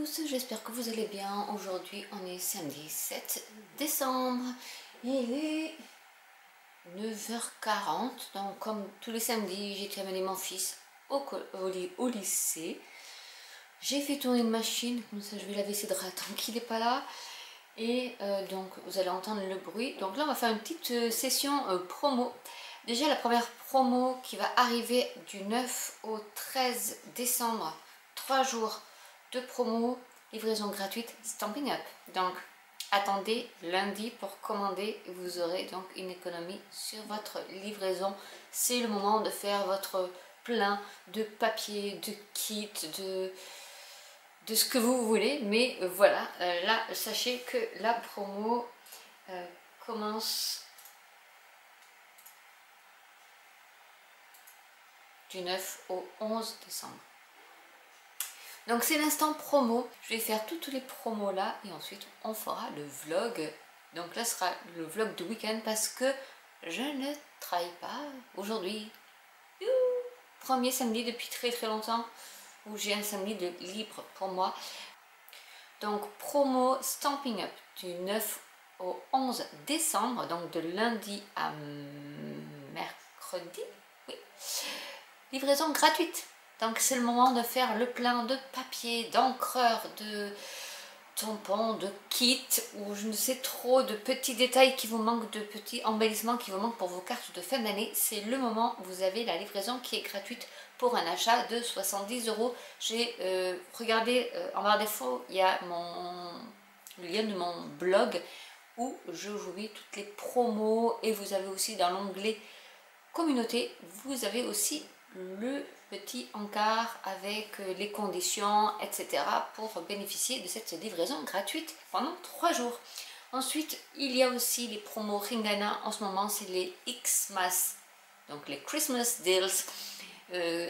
tous, j'espère que vous allez bien. Aujourd'hui on est samedi 7 décembre, il est 9h40, donc comme tous les samedis j'ai été amener mon fils au lycée. J'ai fait tourner une machine, comme ça je vais laver ses draps tant qu'il n'est pas là. Et donc vous allez entendre le bruit. Donc là on va faire une petite session promo. Déjà la première promo qui va arriver du 9 au 13 décembre, 3 jours de promo, livraison gratuite, Stampin' Up. Donc attendez lundi pour commander, vous aurez donc une économie sur votre livraison. C'est le moment de faire votre plein de papier, de kits, de ce que vous voulez, mais voilà, là sachez que la promo commence du 9 au 11 décembre. Donc c'est l'instant promo, je vais faire toutes les promos là et ensuite on fera le vlog. Donc là sera le vlog de week-end parce que je ne travaille pas aujourd'hui. Premier samedi depuis très longtemps où j'ai un samedi de libre pour moi. Donc promo Stampin' Up du 9 au 11 décembre, donc de lundi à mercredi, oui. Livraison gratuite. Donc c'est le moment de faire le plein de papier, d'encreur, de tampons, de kits, ou je ne sais trop, de petits détails qui vous manquent, de petits embellissements qui vous manquent pour vos cartes de fin d'année. C'est le moment où vous avez la livraison qui est gratuite pour un achat de 70 €. J'ai regardé en barre d'infos, il y a le lien de mon blog où je vous mets toutes les promos et vous avez aussi dans l'onglet communauté, vous avez aussi le petit encart avec les conditions, etc. pour bénéficier de cette livraison gratuite pendant 3 jours. Ensuite, il y a aussi les promos Ringana. En ce moment, c'est les Xmas, donc les Christmas Deals,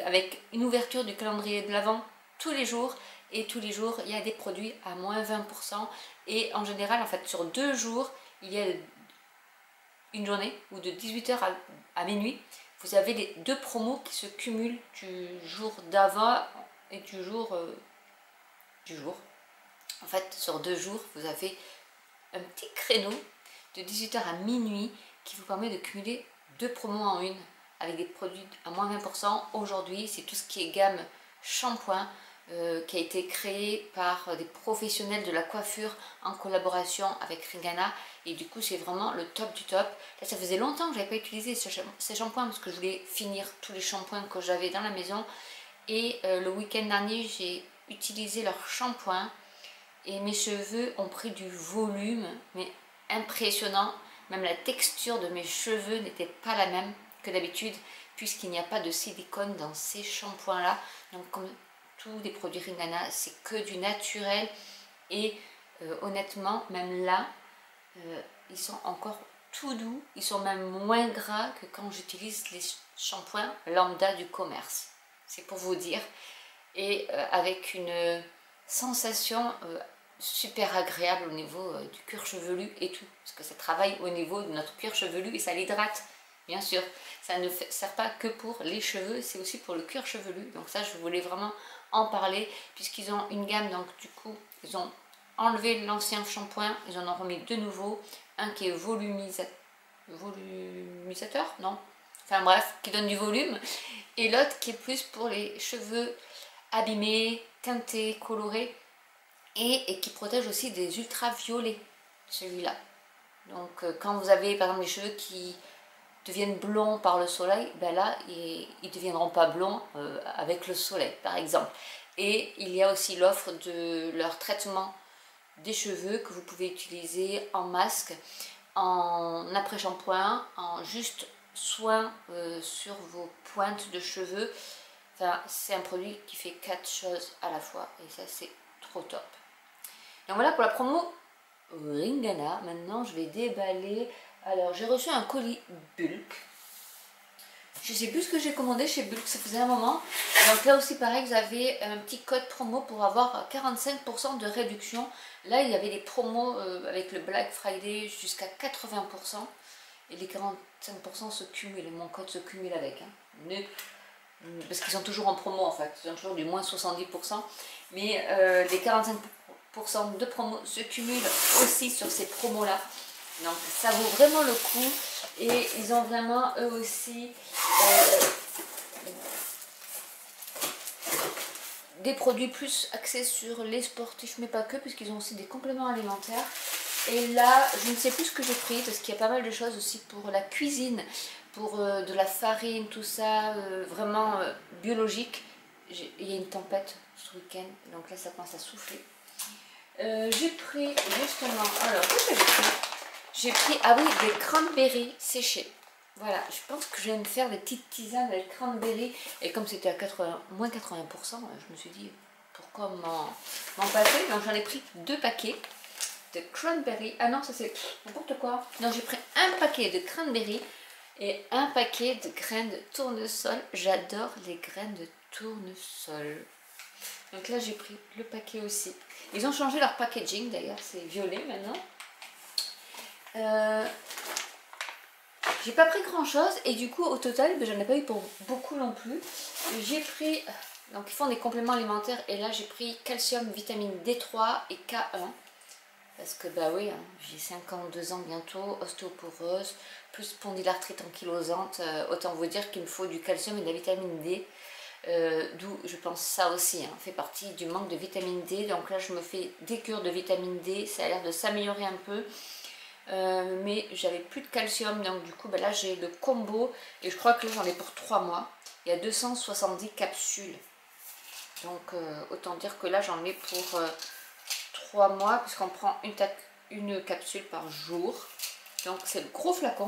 avec une ouverture du calendrier de l'Avent tous les jours. Et tous les jours, il y a des produits à moins 20%. Et en général, en fait, sur 2 jours, il y a une journée ou de 18h à minuit, vous avez les 2 promos qui se cumulent du jour d'avant et du jour. En fait, sur 2 jours, vous avez un petit créneau de 18h à minuit qui vous permet de cumuler 2 promos en une avec des produits à moins 20%. Aujourd'hui, c'est tout ce qui est gamme shampoing qui a été créé par des professionnels de la coiffure en collaboration avec Ringana, et du coup c'est vraiment le top du top. Là, ça faisait longtemps que je n'avais pas utilisé ces shampoings parce que je voulais finir tous les shampoings que j'avais dans la maison, et le week-end dernier j'ai utilisé leur shampoing et mes cheveux ont pris du volume, mais impressionnant. Même la texture de mes cheveux n'était pas la même que d'habitude puisqu'il n'y a pas de silicone dans ces shampoings là. Donc comme tous les produits Ringana, c'est que du naturel, et honnêtement même là ils sont encore tout doux, ils sont même moins gras que quand j'utilise les shampoings lambda du commerce, c'est pour vous dire. Et avec une sensation super agréable au niveau du cuir chevelu et tout, parce que ça travaille au niveau de notre cuir chevelu et ça l'hydrate, bien sûr. Ça ne sert pas que pour les cheveux, c'est aussi pour le cuir chevelu. Donc ça, je voulais vraiment en parler puisqu'ils ont une gamme. Donc du coup, ils ont enlevé l'ancien shampoing, ils en ont remis de nouveau, un qui est volumisateur, non, enfin bref, qui donne du volume, et l'autre qui est plus pour les cheveux abîmés, teintés, colorés, et qui protège aussi des ultraviolets, celui-là. Donc quand vous avez par exemple les cheveux qui deviennent blonds par le soleil, ben là ils ne deviendront pas blonds avec le soleil par exemple. Et il y a aussi l'offre de leur traitement des cheveux que vous pouvez utiliser en masque, en après-shampoing, en juste soin sur vos pointes de cheveux. Enfin, c'est un produit qui fait 4 choses à la fois et ça c'est trop top. Donc voilà pour la promo Ringana. Maintenant je vais déballer. Alors j'ai reçu un colis Bulk. Je sais plus ce que j'ai commandé chez Bulk, ça faisait un moment. Donc là aussi pareil, vous avez un petit code promo pour avoir 45% de réduction. Là il y avait des promos avec le Black Friday jusqu'à 80%. Et les 45% se cumulent, mon code se cumule avec. Hein. parce qu'ils sont toujours en promo en fait, ils ont toujours du moins 70%, mais les 45% de promo se cumulent aussi sur ces promos-là. Donc ça vaut vraiment le coup, et ils ont vraiment eux aussi des produits plus axés sur les sportifs, mais pas que, puisqu'ils ont aussi des compléments alimentaires. Et là, je ne sais plus ce que j'ai pris, parce qu'il y a pas mal de choses aussi pour la cuisine, pour de la farine, tout ça, vraiment biologique. Il y a une tempête ce week-end, donc là ça commence à souffler. J'ai pris justement, alors qu'est-ce que j'ai pris? J'ai pris, ah oui, des cranberries séchés. Voilà, je pense que je vais me faire des petites tisanes avec cranberries. Et comme c'était à moins 80%, je me suis dit, pourquoi m'en passer? Donc j'en ai pris 2 paquets de cranberries. Ah non, ça c'est n'importe quoi. Non, j'ai pris un paquet de cranberries et un paquet de graines de tournesol. J'adore les graines de tournesol. Donc là, j'ai pris le paquet aussi. Ils ont changé leur packaging d'ailleurs, c'est violet maintenant. J'ai pas pris grand chose et du coup au total j'en ai pas eu pour beaucoup non plus. J'ai pris, donc ils font des compléments alimentaires, et là j'ai pris calcium, vitamine D3 et K1, parce que bah oui, hein, j'ai 52 ans bientôt, ostéoporose, plus spondylarthrite ankylosante, autant vous dire qu'il me faut du calcium et de la vitamine D. D'où je pense ça aussi, hein, fait partie du manque de vitamine D. Donc là je me fais des cures de vitamine D, ça a l'air de s'améliorer un peu. Mais j'avais plus de calcium, donc du coup bah là j'ai le combo, et je crois que j'en ai pour 3 mois. Il y a 270 capsules, donc autant dire que là j'en ai pour 3 mois, puisqu'on prend une capsule par jour. Donc c'est le gros flacon,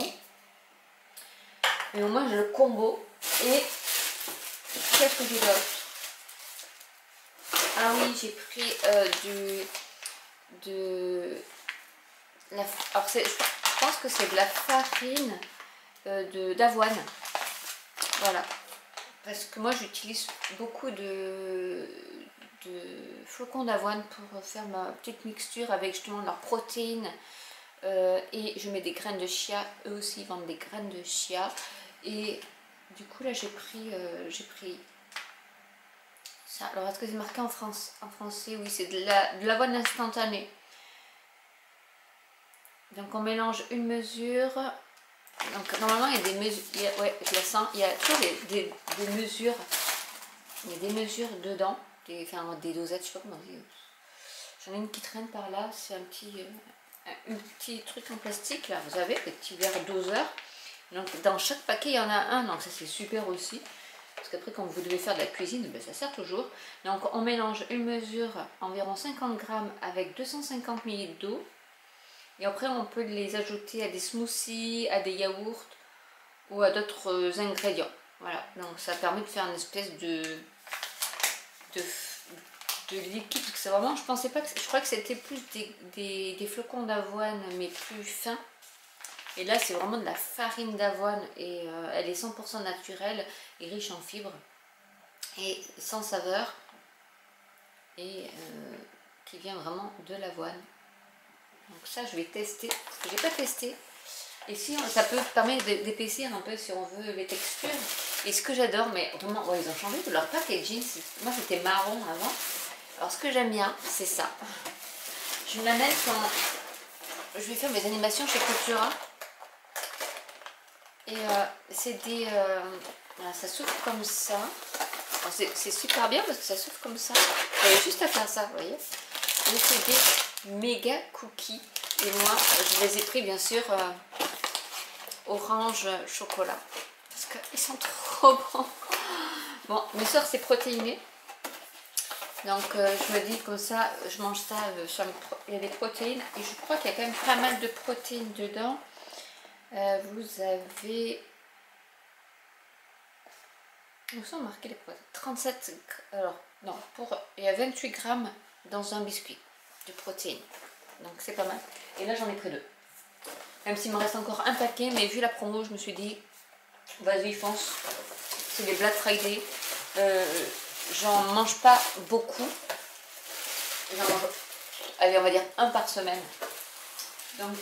et au moins j'ai le combo. Et qu'est-ce que j'ai d'autre? Ah oui, j'ai pris alors je pense que c'est de la farine d'avoine. Voilà. Parce que moi j'utilise beaucoup de flocons d'avoine pour faire ma petite mixture avec justement leurs protéines. Et je mets des graines de chia. Eux aussi ils vendent des graines de chia. Et du coup là j'ai pris ça. Alors est-ce que c'est marqué en français? Oui, c'est de l'avoine instantanée. Donc on mélange une mesure. Donc normalement il y a des mesures, ouais je la sens, il y a toujours des mesures, il y a des mesures dedans, des dosettes, je sais pas comment dire. J'en ai une qui traîne par là, c'est un petit truc en plastique là, vous savez, des petits verres doseurs. Donc dans chaque paquet il y en a un, donc ça c'est super aussi. Parce qu'après quand vous devez faire de la cuisine, ben, ça sert toujours. Donc on mélange une mesure environ 50 grammes avec 250 ml d'eau. Et après, on peut les ajouter à des smoothies, à des yaourts ou à d'autres ingrédients. Voilà, donc ça permet de faire une espèce de liquide. C'est vraiment, je pensais pas que, je crois que c'était plus des flocons d'avoine, mais plus fins. Et là, c'est vraiment de la farine d'avoine, et elle est 100% naturelle et riche en fibres et sans saveur, et qui vient vraiment de l'avoine. Donc ça je vais tester, parce que j'ai pas testé. Et si ça peut permettre d'épaissir un peu si on veut les textures. Et ce que j'adore, mais vraiment, ouais, ils ont changé de leur packaging. Moi c'était marron avant. Alors ce que j'aime bien, c'est ça. Je l'amène quand je vais faire mes animations chez Cultura. Et c'est des... ça s'ouvre comme ça. C'est super bien parce que ça s'ouvre comme ça. J'avais juste à faire ça, vous voyez. Et c'est des méga cookies, et moi je les ai pris bien sûr orange chocolat parce qu'ils sont trop bons. Bon, mes soeurs c'est protéiné, donc je me dis comme ça je mange ça, il y a des protéines, et je crois qu'il y a quand même pas mal de protéines dedans. Vous avez, où sont marqués les protéines? 37, alors non, il y a 28 grammes dans un biscuit de protéines, donc c'est pas mal. Et là j'en ai pris 2, même s'il me reste encore un paquet, mais vu la promo je me suis dit vas-y fonce, c'est les Black Friday. J'en mange pas beaucoup, j'en mange, allez on va dire un par semaine, donc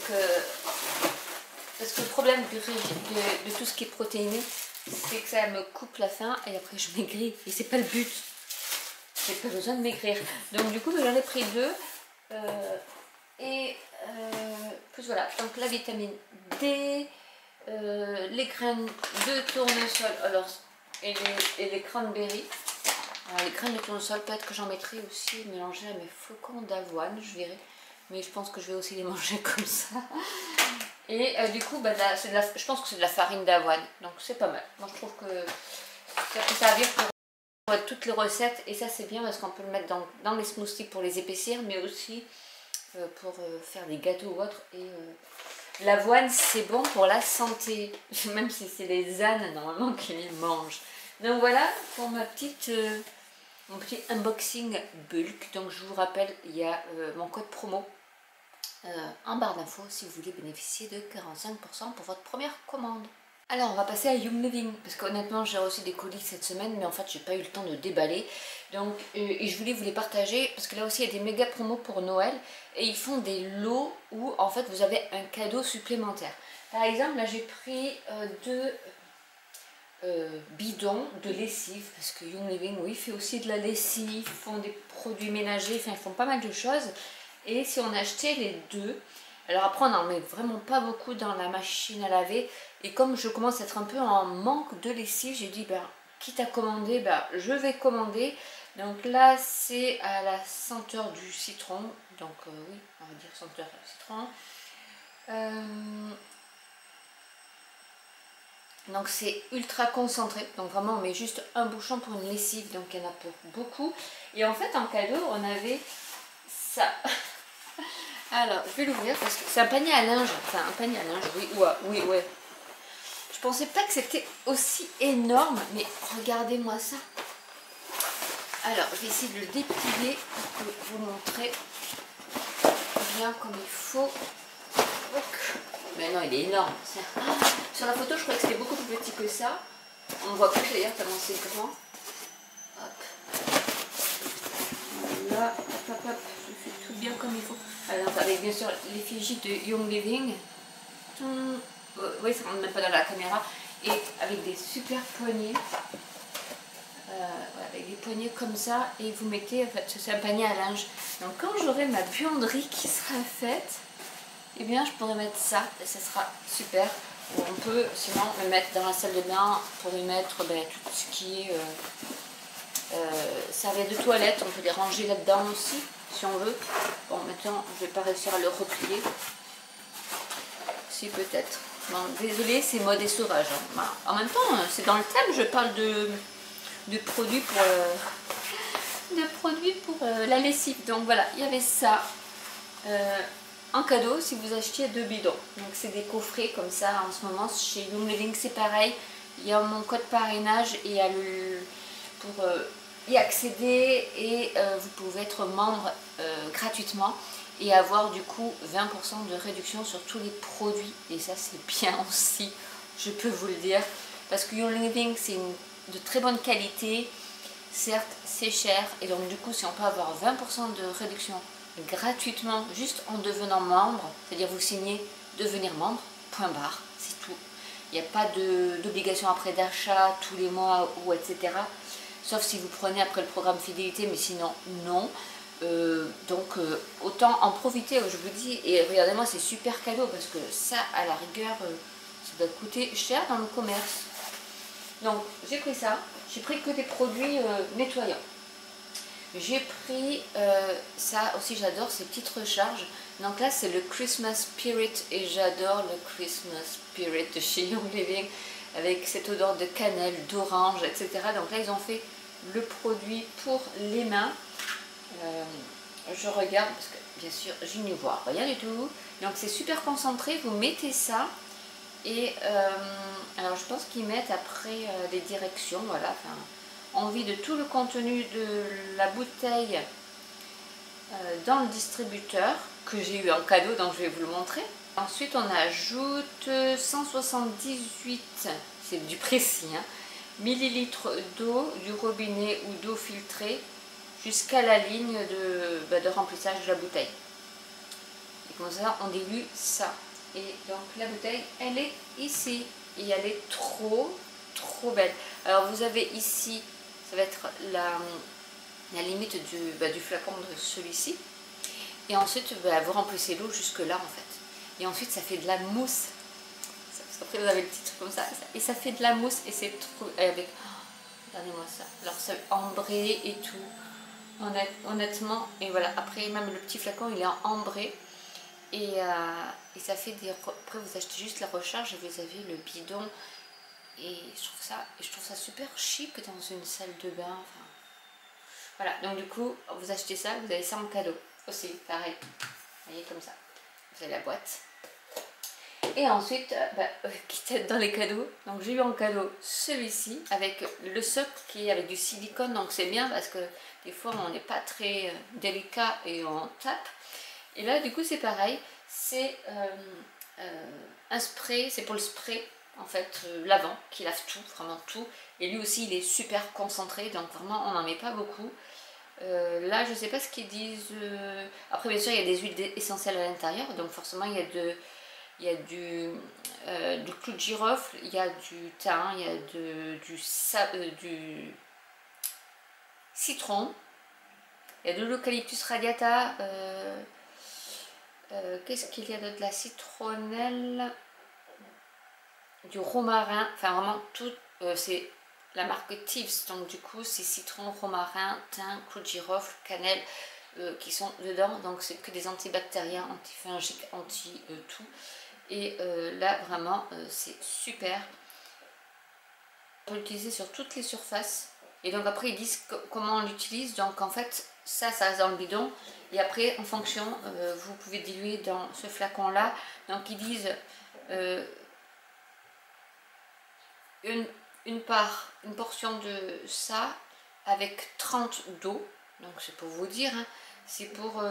parce que le problème de tout ce qui est protéiné, c'est que ça me coupe la faim et après je maigris. Et c'est pas le but. J'ai pas besoin de maigrir. Donc du coup, j'en ai pris 2. Plus voilà. Donc la vitamine D, les graines de tournesol alors, et les cranberries. Alors, les graines de tournesol, peut-être que j'en mettrai aussi mélangées à mes flocons d'avoine, je verrai. Mais je pense que je vais aussi les manger comme ça. Et du coup, bah, je pense que c'est de la farine d'avoine. Donc c'est pas mal. Moi je trouve que ça peut servir pour toutes les recettes. Et ça c'est bien parce qu'on peut le mettre dans les smoothies pour les épaissir. Mais aussi pour faire des gâteaux ou autre. Et l'avoine c'est bon pour la santé. Même si c'est les ânes normalement qui les mangent. Donc voilà pour mon petit unboxing bulk. Donc je vous rappelle, il y a mon code promo en barre d'infos si vous voulez bénéficier de 45% pour votre première commande. Alors on va passer à Young Living parce qu'honnêtement j'ai reçu des colis cette semaine mais en fait j'ai pas eu le temps de déballer donc et je voulais vous les partager parce que là aussi il y a des méga promos pour Noël et ils font des lots où en fait vous avez un cadeau supplémentaire. Par exemple là j'ai pris 2 bidons de lessive parce que Young Living oui fait aussi de la lessive, ils font des produits ménagers, enfin ils font pas mal de choses. Et si on achetait les 2, alors après on n'en met vraiment pas beaucoup dans la machine à laver. Et comme je commence à être un peu en manque de lessive, j'ai dit ben, quitte à commander, ben, je vais commander. Donc là c'est à la senteur du citron. Donc oui, on va dire senteur du citron. Donc c'est ultra concentré. Donc vraiment on met juste un bouchon pour une lessive. Donc il y en a pour beaucoup. Et en fait en cadeau on avait ça. Alors, je vais l'ouvrir parce que c'est un panier à linge. Enfin, un panier à linge, oui, ouais. Je pensais pas que c'était aussi énorme, mais regardez-moi ça. Alors, je vais essayer de le déplier pour vous montrer bien comme il faut. Mais non, il est énorme. Sur la photo, je croyais que c'était beaucoup plus petit que ça. On ne voit plus d'ailleurs tellement c'est grand. Hop. Voilà, hop. Je fais tout bien comme il faut. Alors avec bien sûr l'effigie de Young Living. Oui, ça ne rentre même pas dans la caméra. Et avec des super poignées. Avec des poignées comme ça. Et vous mettez, en fait, c'est un panier à linge. Donc quand j'aurai ma buanderie qui sera faite, eh bien je pourrai mettre ça. Et ça sera super. Ou on peut sinon le mettre dans la salle de bain pour y mettre tout ce qui est serviettes de toilette. On peut les ranger là-dedans aussi. Si on veut. Bon, maintenant, je vais pas réussir à le replier. Si, peut-être. Bon, désolé, c'est mode et sauvage. Hein. En même temps, c'est dans le thème, je parle de produits pour, la lessive. Donc voilà, il y avait ça en cadeau si vous achetiez 2 bidons. Donc c'est des coffrets comme ça en ce moment. Chez Young Living, c'est pareil. Il y a mon code parrainage et il y a pour y accéder et vous pouvez être membre gratuitement et avoir du coup 20% de réduction sur tous les produits et ça c'est bien aussi, je peux vous le dire, parce que Young Living c'est de très bonne qualité, certes c'est cher et donc du coup si on peut avoir 20% de réduction gratuitement juste en devenant membre, c'est-à-dire vous signez devenir membre, point barre, c'est tout. Il n'y a pas d'obligation après d'achat tous les mois ou etc. Sauf si vous prenez après le programme fidélité, mais sinon non. Donc autant en profiter, je vous dis. Et regardez-moi, c'est super cadeau parce que ça, à la rigueur, ça doit coûter cher dans le commerce. Donc j'ai pris ça. J'ai pris que des produits nettoyants. J'ai pris ça aussi, j'adore ces petites recharges. Donc là c'est le Christmas Spirit et j'adore le Christmas Spirit de chez Young Living avec cette odeur de cannelle, d'orange, etc. Donc là ils ont fait le produit pour les mains. Je regarde parce que bien sûr je n'y vois rien du tout. Donc c'est super concentré, vous mettez ça et alors je pense qu'ils mettent après les directions, voilà, enfin, envie de tout le contenu de la bouteille dans le distributeur que j'ai eu en cadeau, donc je vais vous le montrer. Ensuite on ajoute 178, c'est du précis, hein, millilitres d'eau du robinet ou d'eau filtrée jusqu'à la ligne de remplissage de la bouteille. Et comme ça on dilue ça. Et donc la bouteille elle est ici et elle est trop trop belle. Alors vous avez ici, ça va être la limite du flacon de celui-ci. Et ensuite, vous remplissez l'eau jusque là en fait. Et ensuite, ça fait de la mousse. Parce qu'après, vous avez le petit truc comme ça. Et ça fait de la mousse et c'est trop... Avec... Regardez-moi ça. Alors, c'est ambré et tout. Honnêtement. Et voilà. Après, même le petit flacon, il est en ambré. Et ça fait des... Après, vous achetez juste la recharge et vous avez le bidon. Et je trouve ça super chic dans une salle de bain. Enfin, voilà. Donc, du coup, vous achetez ça. Vous avez ça en cadeau. Aussi, pareil. Vous voyez, comme ça. Vous avez la boîte. Et ensuite, quitte à être dans les cadeaux, donc j'ai eu en cadeau celui-ci avec le socle qui est avec du silicone, donc c'est bien parce que des fois on n'est pas très délicat et on tape. Et là du coup c'est pareil, c'est un spray, c'est pour le spray en fait lavant qui lave tout, vraiment tout. Et lui aussi il est super concentré, donc vraiment on n'en met pas beaucoup. Là je sais pas ce qu'ils disent, après bien sûr il y a des huiles essentielles à l'intérieur, donc forcément il y a du clou de girofle, il y a du thym, il y a du citron, il y a de l'eucalyptus radiata, qu'est-ce qu'il y a d'autre, de la citronnelle, du romarin, enfin vraiment tout, c'est la marque Tips, donc du coup c'est citron, romarin, thym, clou de girofle, cannelle qui sont dedans, donc c'est que des antibactériens, antifungiques, anti-tout. Et là vraiment c'est super. On peut l'utiliser sur toutes les surfaces. Et donc après ils disent comment on l'utilise. Donc en fait ça reste dans le bidon. Et après en fonction vous pouvez diluer dans ce flacon là. Donc ils disent une portion de ça avec 30 d'eau. Donc c'est pour vous dire, hein, c'est pour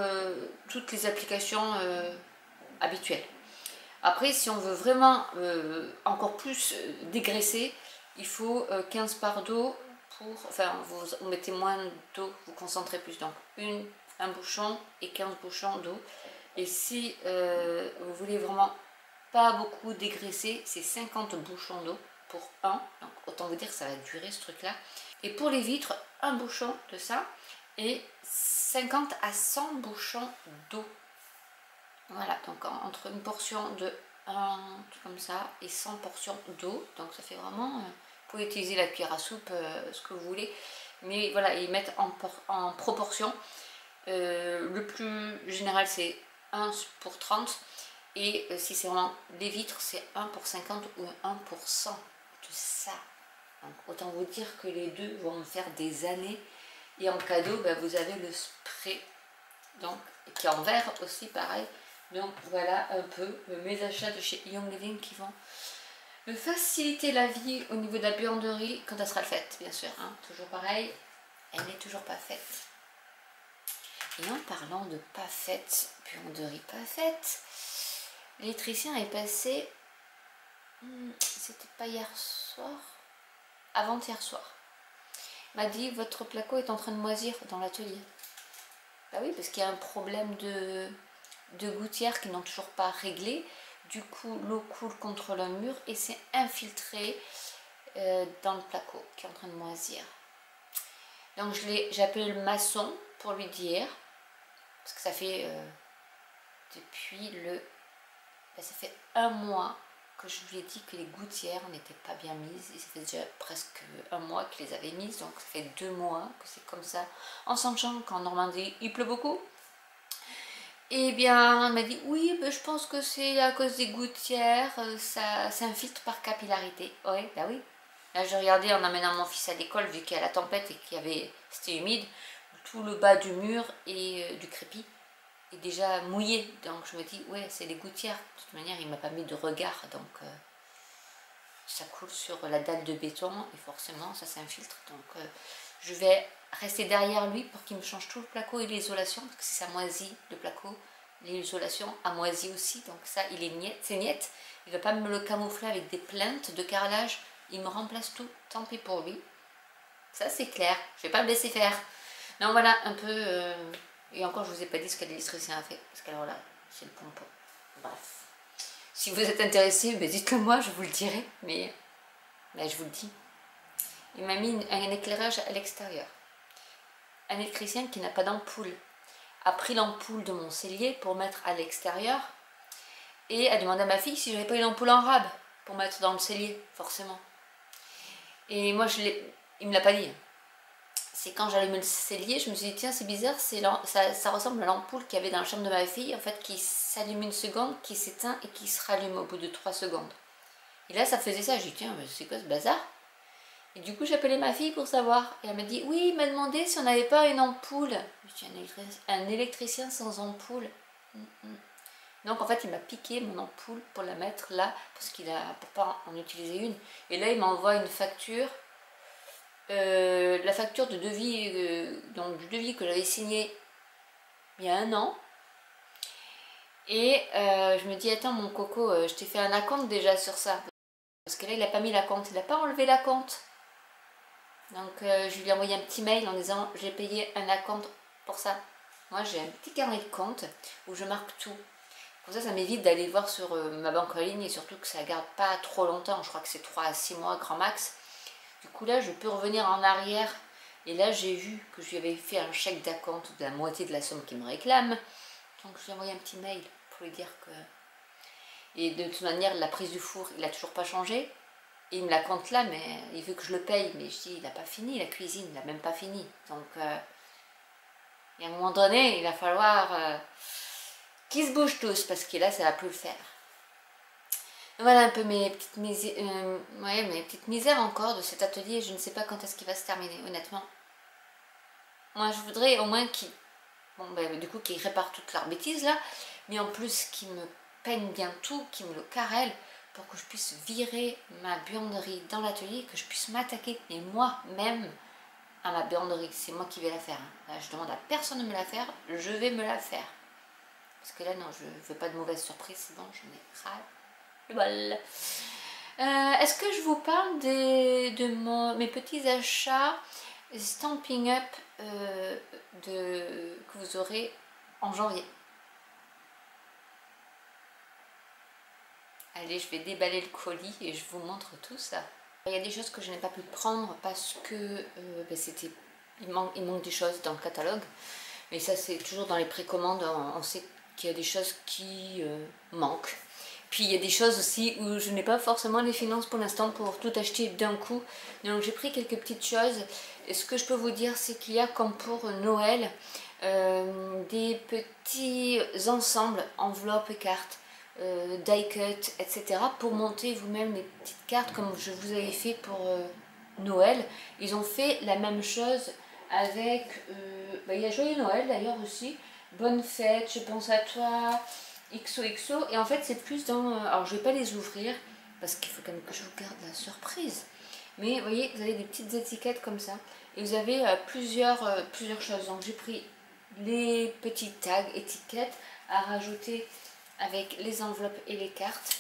toutes les applications habituelles. Après, si on veut vraiment encore plus dégraisser, il faut 15 parts d'eau pour... Enfin, vous mettez moins d'eau, vous concentrez plus. Donc, un bouchon et 15 bouchons d'eau. Et si vous voulez vraiment pas beaucoup dégraisser, c'est 50 bouchons d'eau pour un. Donc, autant vous dire que ça va durer ce truc-là. Et pour les vitres, un bouchon de ça et 50 à 100 bouchons d'eau. Voilà, donc entre une portion de un truc comme ça et 100 portions d'eau, donc ça fait vraiment, vous pouvez utiliser la cuillère à soupe, ce que vous voulez, mais voilà, ils mettent en proportion, le plus général c'est 1 pour 30, et si c'est vraiment des vitres, c'est 1 pour 50 ou 1 pour 100 de ça. Donc autant vous dire que les deux vont me faire des années, et en cadeau, vous avez le spray, donc, qui est en verre aussi, pareil. Donc voilà un peu mes achats de chez Young Living qui vont me faciliter la vie au niveau de la buanderie quand elle sera faite, bien sûr. Hein. Toujours pareil, elle n'est toujours pas faite. Et en parlant de pas faite, buanderie pas faite, l'électricien est passé, c'était pas hier soir, avant-hier soir. M'a dit votre placo est en train de moisir dans l'atelier. Bah oui, parce qu'il y a un problème de gouttières qui n'ont toujours pas réglé. Du coup, l'eau coule contre le mur et c'est infiltré dans le placo qui est en train de moisir. Donc j'ai appelé le maçon pour lui dire, parce que ça fait depuis ça fait un mois que je lui ai dit que les gouttières n'étaient pas bien mises, et ça fait déjà presque un mois qu'il les avait mises, donc ça fait 2 mois que c'est comme ça, en sachant qu'en Normandie il pleut beaucoup. Et bien, elle m'a dit, oui, je pense que c'est à cause des gouttières, ça s'infiltre par capillarité. Oui, bah oui. Là, je regardais en amenant mon fils à l'école, vu qu'il y a la tempête et c'était humide, tout le bas du mur et du crépi est déjà mouillé. Donc, je me dis, ouais, c'est les gouttières. De toute manière, il ne m'a pas mis de regard, donc ça coule sur la dalle de béton et forcément, ça s'infiltre. Donc, je vais rester derrière lui pour qu'il me change tout le placo et l'isolation, parce que si ça moisit le placo, l'isolation a moisi aussi, donc ça il est niet, c'est niet. Il ne va pas me le camoufler avec des plaintes de carrelage, il me remplace tout, tant pis pour lui. Ça c'est clair, je vais pas me laisser faire. Donc voilà un peu, et encore je vous ai pas dit ce que l'électricien a fait, parce qu'alors là c'est le pompon. Bref, si vous êtes intéressé, dites-le moi, je vous le dirai, mais mais je vous le dis. Il m'a mis un éclairage à l'extérieur. Un électricien qui n'a pas d'ampoule a pris l'ampoule de mon cellier pour mettre à l'extérieur et a demandé à ma fille si j'avais pas une ampoule en rab pour mettre dans le cellier, forcément. Et moi, il me l'a pas dit. C'est quand j'allumais le cellier, je me suis dit, tiens, c'est bizarre, ça ressemble à l'ampoule qu'il y avait dans la chambre de ma fille, en fait, qui s'allume une seconde, qui s'éteint et qui se rallume au bout de 3 secondes. Et là, ça faisait ça. J'ai dit, tiens, c'est quoi ce bazar? Et du coup, j'ai appelé ma fille pour savoir. Et elle m'a dit, oui, il m'a demandé si on n'avait pas une ampoule. Je dis, un électricien sans ampoule. Donc, en fait, il m'a piqué mon ampoule pour la mettre là, parce pour pas en utiliser une. Et là, il m'envoie une facture. La facture de devis, donc du devis que j'avais signé il y a 1 an. Et je me dis, attends, mon coco, je t'ai fait un acompte déjà sur ça. Parce que là, il n'a pas mis l'acompte, il n'a pas enlevé l'acompte. Donc, je lui ai envoyé un petit mail en disant, j'ai payé un acompte pour ça. Moi, j'ai un petit carnet de compte où je marque tout. Comme ça m'évite d'aller voir sur ma banque en ligne et surtout que ça ne garde pas trop longtemps. Je crois que c'est 3 à 6 mois, grand max. Du coup, là, je peux revenir en arrière. Et là, j'ai vu que je lui avais fait un chèque d'acompte de la moitié de la somme qu'il me réclame. Donc, je lui ai envoyé un petit mail pour lui dire que... Et de toute manière, la prise du four, il n'a toujours pas changé. Et il me la compte là, mais il veut que je le paye. Mais je dis, il n'a pas fini la cuisine, il n'a même pas fini. Donc, et à un moment donné, il va falloir qu'ils se bougent tous, parce que là, ça ne va plus le faire. Voilà un peu mes petites misères encore de cet atelier. Je ne sais pas quand est-ce qu'il va se terminer, honnêtement. Moi, je voudrais au moins qu'ils... Bon, ben, du coup, qu'ils réparent toutes leurs bêtises, là. Mais en plus, qu'ils me peignent bien tout, qu'ils me le carrellent, pour que je puisse virer ma buanderie dans l'atelier, que je puisse m'attaquer, et moi-même, à ma buanderie. C'est moi qui vais la faire. Hein. Là, je demande à personne de me la faire, je vais me la faire. Parce que là, non, je ne veux pas de mauvaises surprises, c'est bon, j'en ai ras le bol. Est-ce que je vous parle de mes petits achats Stampin' Up que vous aurez en janvier? Allez, je vais déballer le colis et je vous montre tout ça. Il y a des choses que je n'ai pas pu prendre parce que il manque des choses dans le catalogue. Mais ça, c'est toujours dans les précommandes, on sait qu'il y a des choses qui manquent. Puis il y a des choses aussi où je n'ai pas forcément les finances pour l'instant pour tout acheter d'un coup. Donc j'ai pris quelques petites choses. Et ce que je peux vous dire, c'est qu'il y a comme pour Noël des petits ensembles, enveloppes et cartes, die cut, etc. pour monter vous-même les petites cartes comme je vous avais fait pour Noël. Ils ont fait la même chose avec... il y a Joyeux Noël d'ailleurs aussi. Bonne fête, je pense à toi... XOXO, et en fait c'est plus dans... alors je vais pas les ouvrir parce qu'il faut quand même que je vous garde la surprise, mais vous voyez, vous avez des petites étiquettes comme ça et vous avez plusieurs choses. Donc j'ai pris les petits tags étiquettes à rajouter avec les enveloppes et les cartes,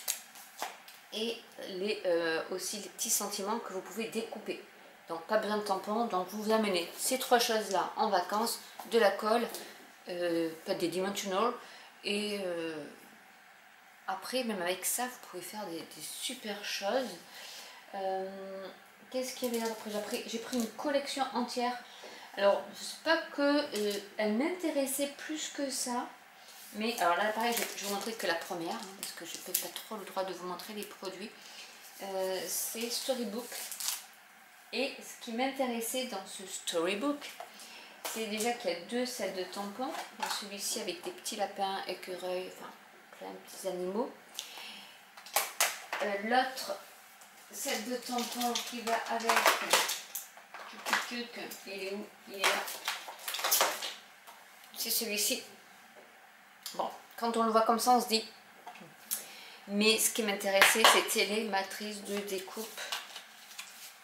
et aussi les petits sentiments que vous pouvez découper. Donc pas besoin de tampons, donc vous amenez ces 3 choses là en vacances, de la colle, pas des dimensional. Et après, même avec ça, vous pouvez faire des super choses. Qu'est-ce qu'il y avait là après? J'ai pris une collection entière. Alors, je sais pas qu'elle m'intéressait plus que ça. Mais alors là, pareil, je vais vous montrer que la première, hein, parce que je n'ai peut-être pas trop le droit de vous montrer les produits. C'est Storybook. Et ce qui m'intéressait dans ce Storybook, c'est déjà qu'il y a 2 sets de tampons. Celui-ci avec des petits lapins, écureuils, enfin plein de petits animaux. L'autre set de tampons qui va avec... Il est où? Il est là. C'est celui-ci. Bon, quand on le voit comme ça, on se dit... Mais ce qui m'intéressait, c'était les matrices de découpe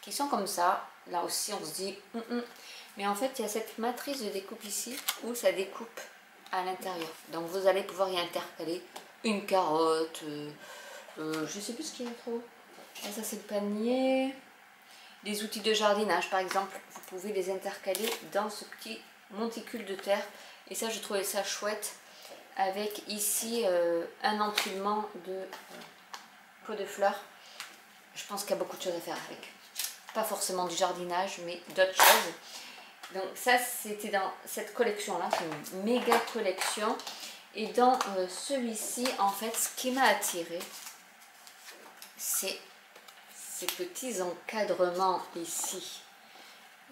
qui sont comme ça. Là aussi, on se dit... Mais en fait, il y a cette matrice de découpe ici où ça découpe à l'intérieur. Donc vous allez pouvoir y intercaler une carotte, je sais plus ce qu'il y a trop. Là, ça c'est le panier. Des outils de jardinage par exemple, vous pouvez les intercaler dans ce petit monticule de terre. Et ça, je trouvais ça chouette. Avec ici un empilement de pots de fleurs. je pense qu'il y a beaucoup de choses à faire avec. Pas forcément du jardinage, mais d'autres choses. Donc ça, c'était dans cette collection-là, c'est une méga collection. Et dans celui-ci, en fait, ce qui m'a attiré, c'est ces petits encadrements ici.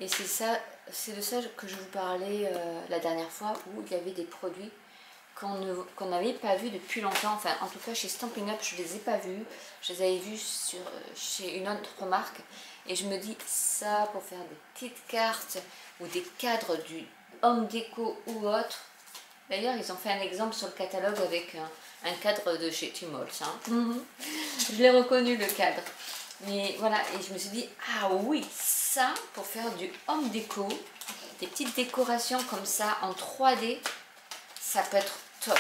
Et c'est ça, c'est de ça que je vous parlais la dernière fois, où il y avait des produits qu'on n'avait pas vus depuis longtemps. Enfin, en tout cas, chez Stampin' Up, je ne les ai pas vus. Je les avais vus chez une autre marque. Et je me dis, ça, pour faire des petites cartes ou des cadres du home déco ou autre. D'ailleurs, ils ont fait un exemple sur le catalogue avec un cadre de chez Tumolz. Hein. Je l'ai reconnu, le cadre. Mais voilà, et je me suis dit, ah oui, ça, pour faire du home déco, des petites décorations comme ça en 3D, ça peut être top.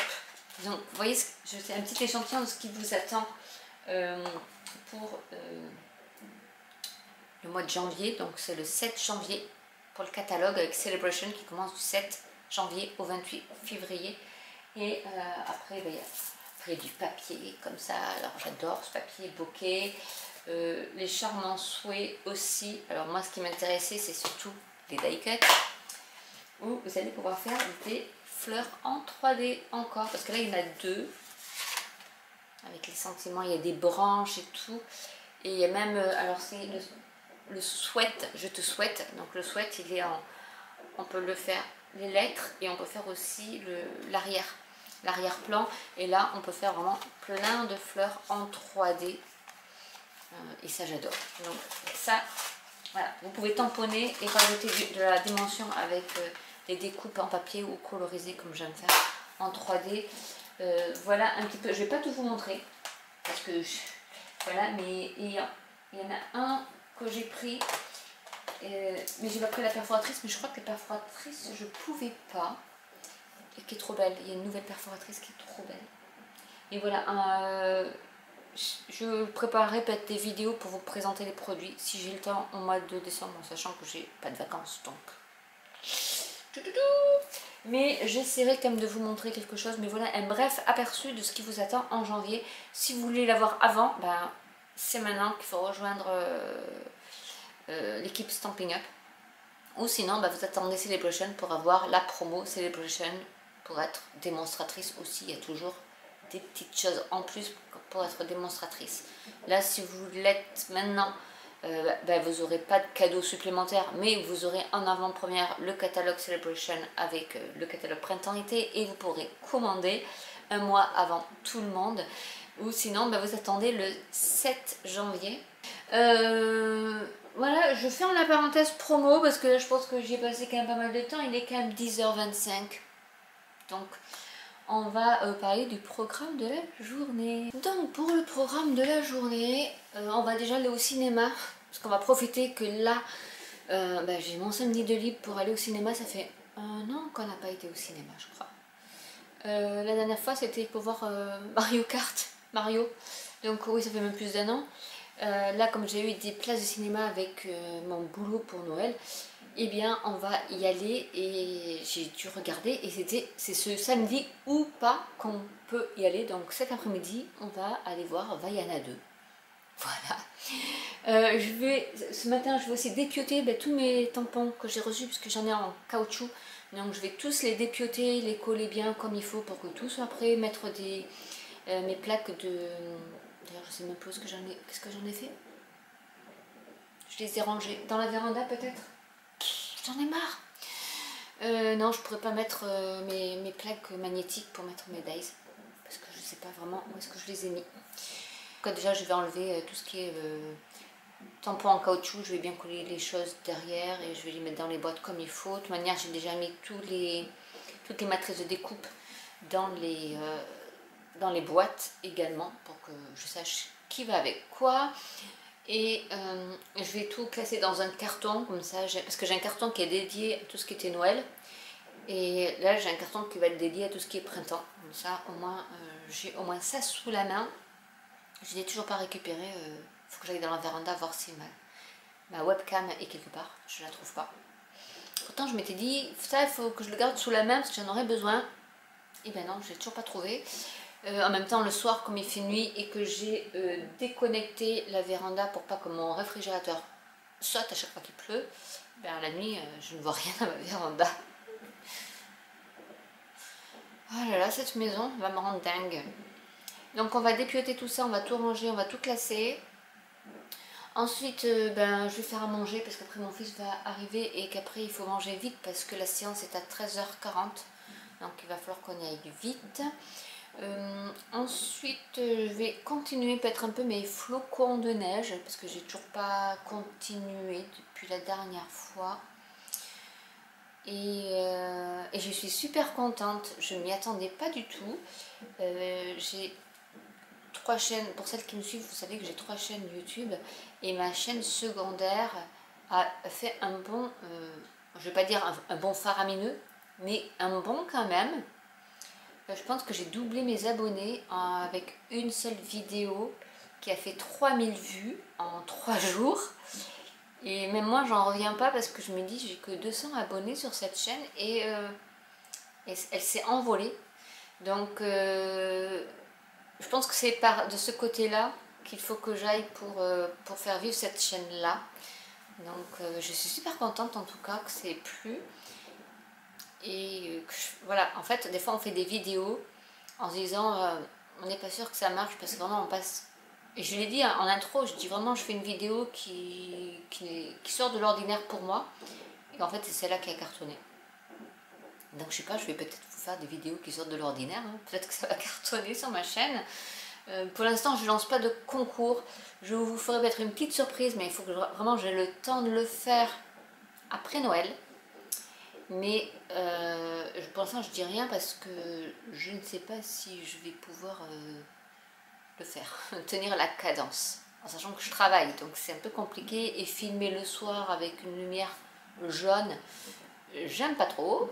Donc, vous voyez, c'est un petit échantillon de ce qui vous attend pour le mois de janvier. Donc, c'est le 7 janvier pour le catalogue avec Celebration qui commence du 7 janvier au 28 février. Et après, ben, il y a du papier comme ça. Alors, j'adore ce papier bokeh. Les charmants souhaits aussi. Alors, moi, ce qui m'intéressait, c'est surtout les die cuts où vous allez pouvoir faire des fleurs en 3D encore, parce que là il y en a deux avec les sentiments, il y a des branches et tout, et il y a même alors c'est le souhaite, je te souhaite. Donc le souhaite, il est en, on peut le faire les lettres et on peut faire aussi l'arrière-plan, et là on peut faire vraiment plein de fleurs en 3D et ça j'adore. Donc ça, voilà, vous pouvez tamponner et rajouter de la dimension avec les découpes en papier ou colorisées comme j'aime faire en 3D. Voilà un petit peu, je vais pas tout vous montrer parce que voilà, mais il y en a un que j'ai pris, mais j'ai pas pris la perforatrice, mais je crois que la perforatrice je pouvais pas, et qui est trop belle. Il y a une nouvelle perforatrice qui est trop belle. Et voilà, je préparerai peut-être des vidéos pour vous présenter les produits si j'ai le temps au mois de décembre, en sachant que j'ai pas de vacances donc. Mais j'essaierai quand même de vous montrer quelque chose. Mais voilà un bref aperçu de ce qui vous attend en janvier. Si vous voulez l'avoir avant, ben, c'est maintenant qu'il faut rejoindre l'équipe Stampin' Up. Ou sinon, ben, vous attendez Celebration pour avoir la promo Celebration pour être démonstratrice aussi. Il y a toujours des petites choses en plus pour être démonstratrice. Là, si vous l'êtes maintenant, ben, vous n'aurez pas de cadeau supplémentaire, mais vous aurez en avant-première le catalogue Celebration avec le catalogue printemps-été, et vous pourrez commander un mois avant tout le monde. Ou sinon, ben, vous attendez le 7 janvier. Voilà, je ferme la parenthèse promo parce que je pense que j'y ai passé quand même pas mal de temps. Il est quand même 10h25. Donc, on va parler du programme de la journée. Donc pour le programme de la journée, on va déjà aller au cinéma. Parce qu'on va profiter que là, bah, j'ai mon samedi de libre pour aller au cinéma. Ça fait un an qu'on n'a pas été au cinéma, je crois. La dernière fois, c'était pour voir Mario Kart. Mario. Donc oui, ça fait même plus d'un an. Là, comme j'ai eu des places de cinéma avec mon boulot pour Noël, eh bien on va y aller, et j'ai dû regarder, et c'est ce samedi ou pas qu'on peut y aller. Donc cet après-midi on va aller voir Vaiana 2. Voilà. Ce matin je vais aussi dépioter tous mes tampons que j'ai reçus, puisque j'en ai en caoutchouc. Donc je vais tous les dépioter, les coller bien comme il faut pour que tout soit prêt, mettre mes plaques de... D'ailleurs je sais même pas qu'est-ce que j'en ai fait. Je les ai rangées dans la véranda peut-être. J'en ai marre. Non, je pourrais pas mettre mes plaques magnétiques pour mettre mes dies, parce que je sais pas vraiment où est-ce que je les ai mis. Donc, déjà, je vais enlever tout ce qui est tampon en caoutchouc. Je vais bien coller les choses derrière et je vais les mettre dans les boîtes comme il faut. De toute manière, j'ai déjà mis toutes les matrices de découpe dans les boîtes également, pour que je sache qui va avec quoi. Et je vais tout classer dans un carton comme ça, parce que j'ai un carton qui est dédié à tout ce qui était Noël, et là j'ai un carton qui va être dédié à tout ce qui est printemps. Comme ça au moins j'ai au moins ça sous la main. Je n'ai toujours pas récupéré, il faut que j'aille dans la véranda voir si ma webcam est quelque part. Je la trouve pas. Pourtant je m'étais dit ça, il faut que je le garde sous la main parce que j'en aurais besoin. Et ben non, je l'ai toujours pas trouvé. En même temps, le soir, comme il fait nuit et que j'ai déconnecté la véranda pour pas que mon réfrigérateur saute à chaque fois qu'il pleut, ben, la nuit, je ne vois rien à ma véranda. Oh là là, cette maison va me rendre dingue. Donc on va dépioter tout ça, on va tout ranger, on va tout classer. Ensuite, ben, je vais faire à manger parce qu'après mon fils va arriver et qu'après il faut manger vite parce que la séance est à 13h40. Donc il va falloir qu'on y aille vite. Ensuite, je vais continuer peut-être un peu mes flocons de neige parce que j'ai toujours pas continué depuis la dernière fois. Et je suis super contente, je m'y attendais pas du tout. J'ai 3 chaînes, pour celles qui me suivent, vous savez que j'ai 3 chaînes YouTube et ma chaîne secondaire a fait un bon, je vais pas dire un bon faramineux, mais un bon quand même. Je pense que j'ai doublé mes abonnés avec une seule vidéo qui a fait 3000 vues en 3 jours. Et même moi, j'en reviens pas parce que je me dis, j'ai que 200 abonnés sur cette chaîne et elle s'est envolée. Donc, je pense que c'est de ce côté-là qu'il faut que j'aille pour faire vivre cette chaîne-là. Donc, je suis super contente en tout cas que c'est plu. Et voilà, en fait, des fois on fait des vidéos en se disant on n'est pas sûr que ça marche parce que vraiment on passe. Et je l'ai dit en intro, je dis vraiment je fais une vidéo qui sort de l'ordinaire pour moi. Et en fait c'est celle-là qui a cartonné. Donc je sais pas, je vais peut-être vous faire des vidéos qui sortent de l'ordinaire. Hein. Peut-être que ça va cartonner sur ma chaîne. Pour l'instant je lance pas de concours. Je vous ferai peut-être une petite surprise, mais il faut que vraiment j'ai le temps de le faire après Noël. Mais pour l'instant je dis rien parce que je ne sais pas si je vais pouvoir le faire, tenir la cadence, en sachant que je travaille, donc c'est un peu compliqué, et filmer le soir avec une lumière jaune, j'aime pas trop,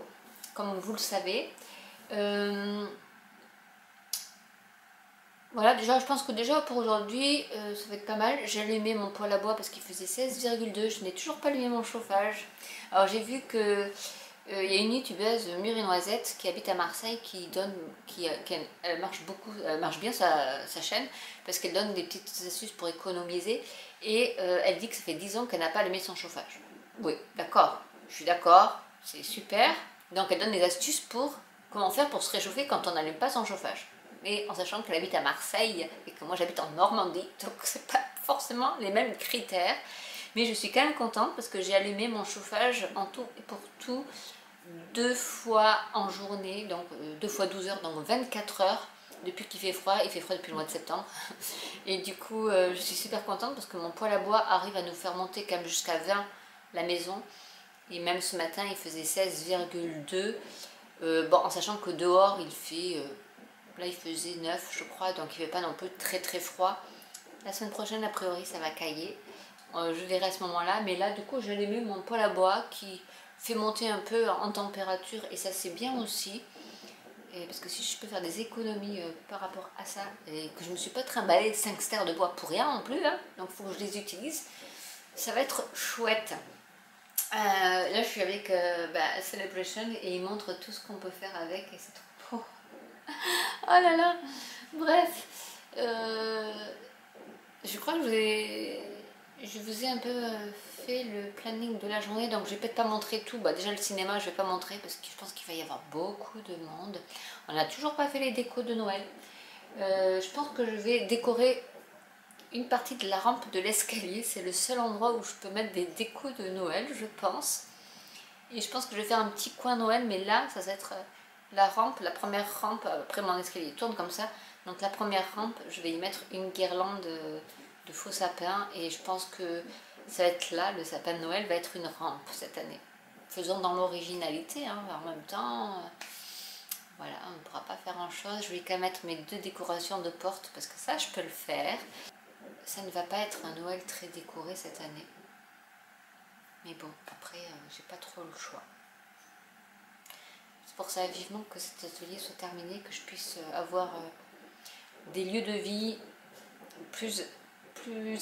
comme vous le savez. Voilà, déjà je pense que déjà pour aujourd'hui ça va être pas mal. J'ai allumé mon poêle à bois parce qu'il faisait 16,2, je n'ai toujours pas allumé mon chauffage. Alors j'ai vu que il y a une youtubeuse, Mûre et Noisette, qui habite à Marseille, elle marche beaucoup, elle marche bien sa chaîne, parce qu'elle donne des petites astuces pour économiser, et elle dit que ça fait 10 ans qu'elle n'a pas allumé son chauffage. Oui, d'accord, je suis d'accord, c'est super. Donc elle donne des astuces pour comment faire pour se réchauffer quand on n'allume pas son chauffage. Et en sachant qu'elle habite à Marseille, et que moi j'habite en Normandie, donc c'est pas forcément les mêmes critères. Mais je suis quand même contente parce que j'ai allumé mon chauffage en tout et pour tout 2 fois en journée, donc 2 fois 12 heures, donc 24 heures depuis qu'il fait froid. Il fait froid depuis le mois de septembre. Et du coup, je suis super contente parce que mon poêle à bois arrive à nous faire monter quand même jusqu'à 20 la maison. Et même ce matin, il faisait 16,2. Bon, en sachant que dehors, il fait... là, il faisait 9, je crois, donc il ne fait pas non plus très très froid. La semaine prochaine, a priori, ça va cailler. Je verrai à ce moment-là. Mais là, du coup, j'ai allumé mon poêle à bois qui fait monter un peu en température. Et ça, c'est bien aussi. Et parce que si je peux faire des économies par rapport à ça, et que je ne me suis pas trimballé 5 stères de bois pour rien non plus, hein, donc il faut que je les utilise, ça va être chouette. Là, je suis avec Celebration et ils montrent tout ce qu'on peut faire avec et c'est trop beau. Oh là là. Bref, je crois que je vous ai un peu fait le planning de la journée, donc je vais peut-être pas montrer tout. Bah, déjà le cinéma je vais pas montrer parce que je pense qu'il va y avoir beaucoup de monde. On n'a toujours pas fait les décos de Noël. Je pense que je vais décorer une partie de la rampe de l'escalier. C'est le seul endroit où je peux mettre des décos de Noël, je pense. Et je pense que je vais faire un petit coin Noël, mais là ça va être la rampe, la première rampe. Après mon escalier tourne comme ça, donc la première rampe je vais y mettre une guirlande de faux sapins, et je pense que ça va être là, le sapin de Noël va être une rampe cette année. Faisons dans l'originalité, hein, en même temps, voilà, on ne pourra pas faire grand chose. Je vais quand même mettre mes 2 décorations de porte parce que ça je peux le faire. Ça ne va pas être un Noël très décoré cette année. Mais bon, après, j'ai pas trop le choix. C'est pour ça vivement que cet atelier soit terminé, que je puisse avoir des lieux de vie plus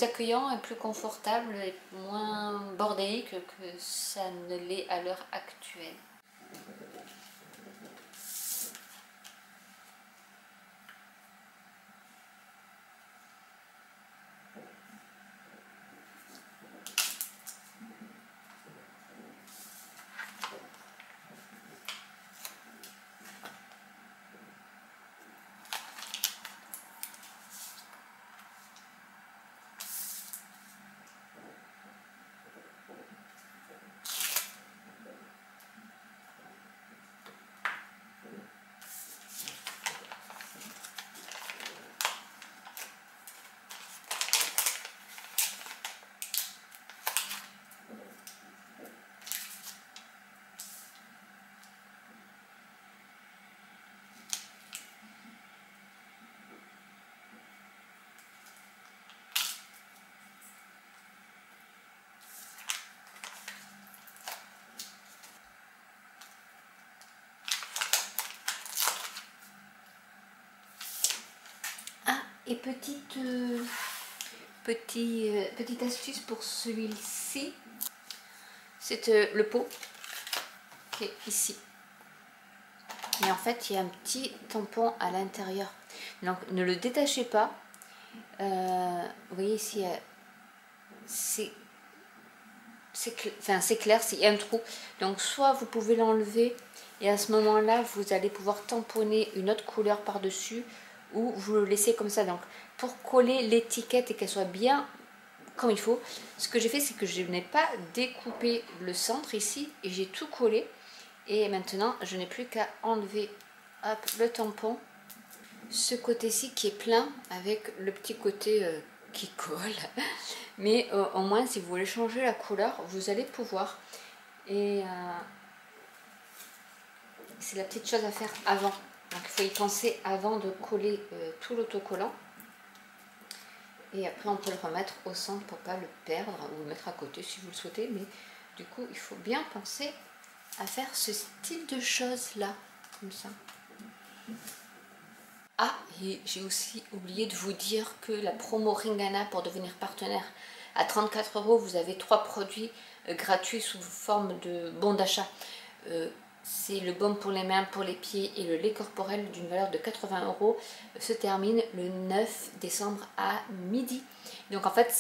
accueillants et plus confortables et moins bordéliques que ça ne l'est à l'heure actuelle. Et petite astuce pour celui-ci, c'est le pot qui est ici. Et en fait, il y a un petit tampon à l'intérieur. Donc, ne le détachez pas. Vous voyez ici, c'est clair, il y a un trou. Donc, soit vous pouvez l'enlever et à ce moment-là, vous allez pouvoir tamponner une autre couleur par-dessus ou vous le laissez comme ça. Donc, pour coller l'étiquette et qu'elle soit bien comme il faut, ce que j'ai fait, c'est que je n'ai pas découpé le centre ici et j'ai tout collé. Et maintenant, je n'ai plus qu'à enlever hop, le tampon, ce côté-ci qui est plein avec le petit côté qui colle. Mais au moins, si vous voulez changer la couleur, vous allez pouvoir. Et c'est la petite chose à faire avant. Donc, il faut y penser avant de coller tout l'autocollant. Et après, on peut le remettre au centre pour ne pas le perdre ou le mettre à côté si vous le souhaitez. Mais du coup, il faut bien penser à faire ce style de choses là, comme ça. Ah, et j'ai aussi oublié de vous dire que la promo Ringana pour devenir partenaire, à 34 €, vous avez 3 produits gratuits sous forme de bon d'achat. C'est le baume pour les mains, pour les pieds et le lait corporel d'une valeur de 80 €, se termine le 9 décembre à midi. Donc en fait,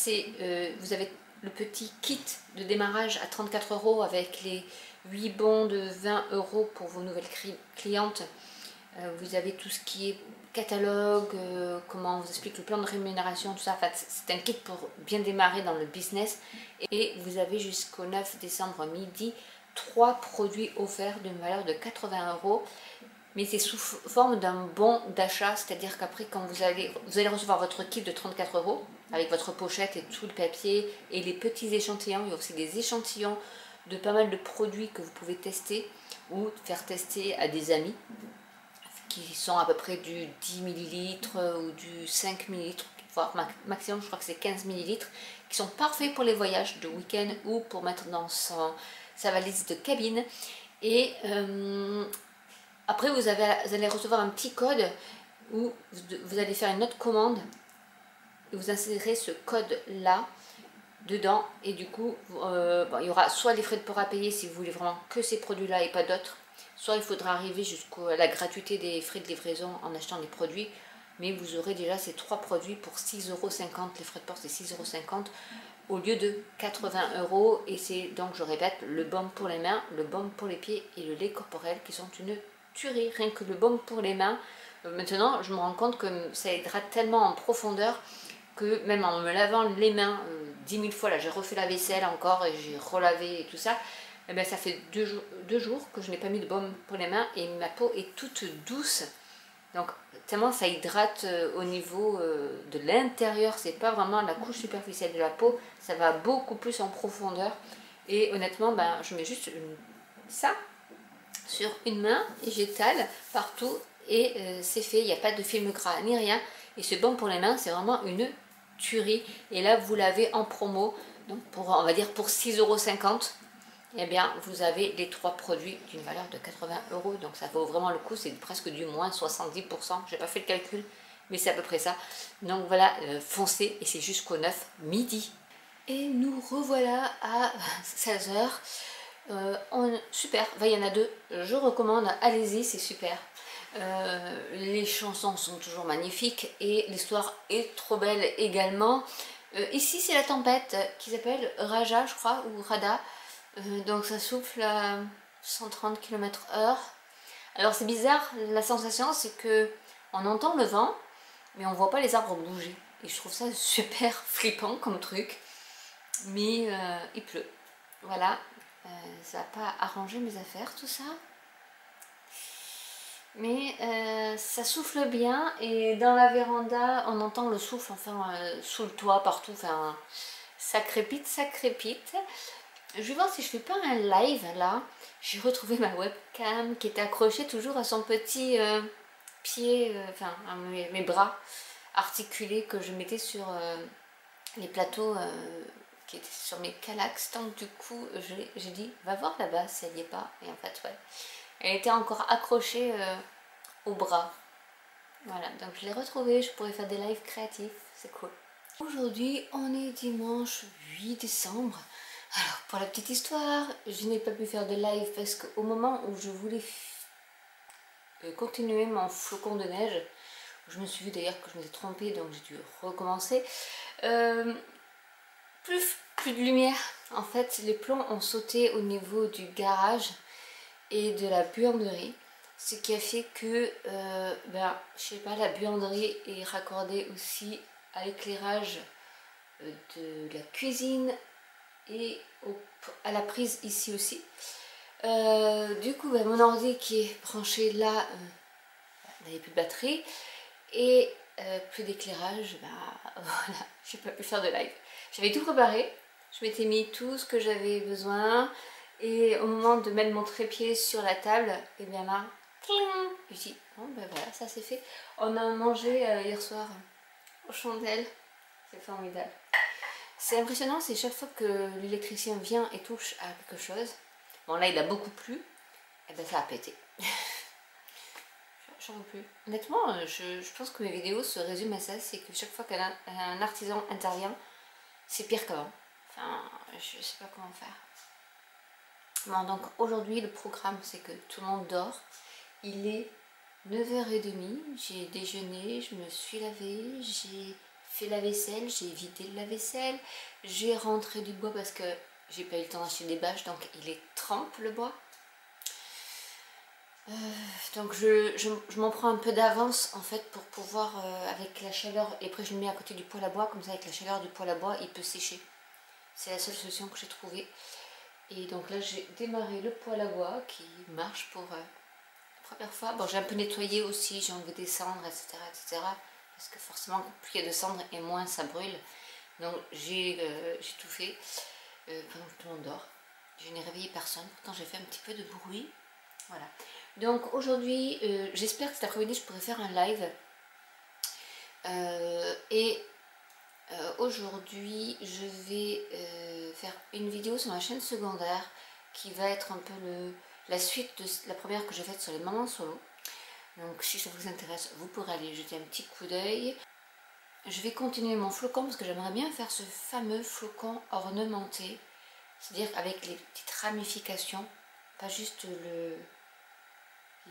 vous avez le petit kit de démarrage à 34 € avec les 8 bons de 20 € pour vos nouvelles clientes. Vous avez tout ce qui est catalogue, comment on vous explique le plan de rémunération, tout ça. En fait, c'est un kit pour bien démarrer dans le business. Et vous avez jusqu'au 9 décembre midi 3 produits offerts d'une valeur de 80 €. Mais c'est sous forme d'un bon d'achat, c'est-à-dire qu'après, quand vous allez recevoir votre kit de 34 € avec votre pochette et tout le papier et les petits échantillons. Il y a aussi des échantillons de pas mal de produits que vous pouvez tester ou faire tester à des amis, qui sont à peu près du 10 ml ou du 5 ml, voire maximum, je crois que c'est 15 ml, qui sont parfaits pour les voyages de week-end ou pour mettre dans sa valise de cabine. Et après, vous allez recevoir un petit code où vous allez faire une autre commande et vous insérez ce code-là dedans. Et du coup, il y aura soit les frais de port à payer si vous voulez vraiment que ces produits-là et pas d'autres, soit il faudra arriver jusqu'à la gratuité des frais de livraison en achetant des produits, mais vous aurez déjà ces 3 produits pour 6,50 €, les frais de port c'est 6,50 € au lieu de 80 €, et c'est donc, je répète, le baume pour les mains, le baume pour les pieds et le lait corporel qui sont une tuerie. Rien que le baume pour les mains, maintenant je me rends compte que ça hydrate tellement en profondeur que même en me lavant les mains 10 000 fois, là j'ai refait la vaisselle encore et j'ai relavé et tout ça, et bien ça fait 2 jours que je n'ai pas mis de baume pour les mains et ma peau est toute douce. Donc tellement ça hydrate au niveau de l'intérieur, c'est pas vraiment la couche superficielle de la peau, ça va beaucoup plus en profondeur. Et honnêtement, ben, je mets juste ça sur une main et j'étale partout et c'est fait, il n'y a pas de film gras ni rien. Et ce baume pour les mains, c'est vraiment une tuerie. Et là, vous l'avez en promo, donc on va dire pour 6,50 €. Eh bien, vous avez les 3 produits d'une valeur de 80 €. Donc ça vaut vraiment le coup, c'est presque du moins 70%. J'ai pas fait le calcul, mais c'est à peu près ça. Donc voilà, foncez et c'est jusqu'au 9 midi. Et nous revoilà à 16 h. Super, il y en a 2. Je recommande, allez-y, c'est super. Les chansons sont toujours magnifiques et l'histoire est trop belle également. Ici, c'est la tempête qui s'appelle Raja, je crois, ou Rada. Donc ça souffle à 130 km/h. Alors c'est bizarre, la sensation c'est que on entend le vent, mais on voit pas les arbres bouger. Et je trouve ça super flippant comme truc. Mais il pleut. Voilà, ça n'a pas arrangé mes affaires tout ça. Mais ça souffle bien et dans la véranda on entend le souffle, enfin sous le toit, partout, enfin ça crépite, ça crépite. Je vais voir si je fais pas un live là. J'ai retrouvé ma webcam qui était accrochée toujours à son petit pied, enfin à mes bras articulés que je mettais sur les plateaux qui étaient sur mes Kallax. Donc du coup j'ai dit va voir là-bas si elle n'y est pas. Et en fait ouais, elle était encore accrochée au bras. Voilà, donc je l'ai retrouvé, je pourrais faire des lives créatifs, c'est cool. Aujourd'hui, on est dimanche 8 décembre. Alors, pour la petite histoire, je n'ai pas pu faire de live parce qu'au moment où je voulais continuer mon flocon de neige, je me suis vue d'ailleurs que je m'étais trompée, donc j'ai dû recommencer. Plus de lumière. En fait, les plombs ont sauté au niveau du garage et de la buanderie. Ce qui a fait que, je sais pas, la buanderie est raccordée aussi à l'éclairage de la cuisine et à la prise ici aussi. Du coup, mon ordi qui est branché là, n'avait plus de batterie et plus d'éclairage, voilà, j'ai pas pu faire de live. J'avais tout préparé, je m'étais mis tout ce que j'avais besoin et au moment de mettre mon trépied sur la table, et bien là, je dis bon voilà, ça c'est fait. On a mangé hier soir aux chandelles, c'est formidable. C'est impressionnant, c'est chaque fois que l'électricien vient et touche à quelque chose. Bon là il a beaucoup plu, et ben ça a pété. J'en veux plus. Honnêtement, je pense que mes vidéos se résument à ça, c'est que chaque fois qu'un artisan intervient, c'est pire qu'avant. Enfin, je sais pas comment faire. Bon, donc aujourd'hui, le programme, c'est que tout le monde dort. Il est 9h30, j'ai déjeuné, je me suis lavée, j'ai fait la vaisselle, j'ai vidé le lave-vaisselle, j'ai rentré du bois parce que j'ai pas eu le temps d'acheter des bâches, donc il est trempe le bois. Donc je m'en prends un peu d'avance en fait pour pouvoir avec la chaleur, et après je le mets à côté du poêle à bois, comme ça avec la chaleur du poêle à bois il peut sécher. C'est la seule solution que j'ai trouvée. Et donc là j'ai démarré le poêle à bois qui marche pour la première fois. Bon, j'ai un peu nettoyé aussi, j'ai enlevé des cendres, etc. Parce que forcément plus il y a de cendres et moins ça brûle. Donc j'ai tout fait pendant que tout le monde dort. Je n'ai réveillé personne, pourtant j'ai fait un petit peu de bruit. Voilà. Donc aujourd'hui, j'espère que cet après-midi je pourrai faire un live. Aujourd'hui, je vais faire une vidéo sur ma chaîne secondaire qui va être un peu la suite de la première que j'ai faite sur les mamans solo. Donc si ça vous intéresse, vous pourrez aller jeter un petit coup d'œil. Je vais continuer mon flocon parce que j'aimerais bien faire ce fameux flocon ornementé. C'est-à-dire avec les petites ramifications, pas juste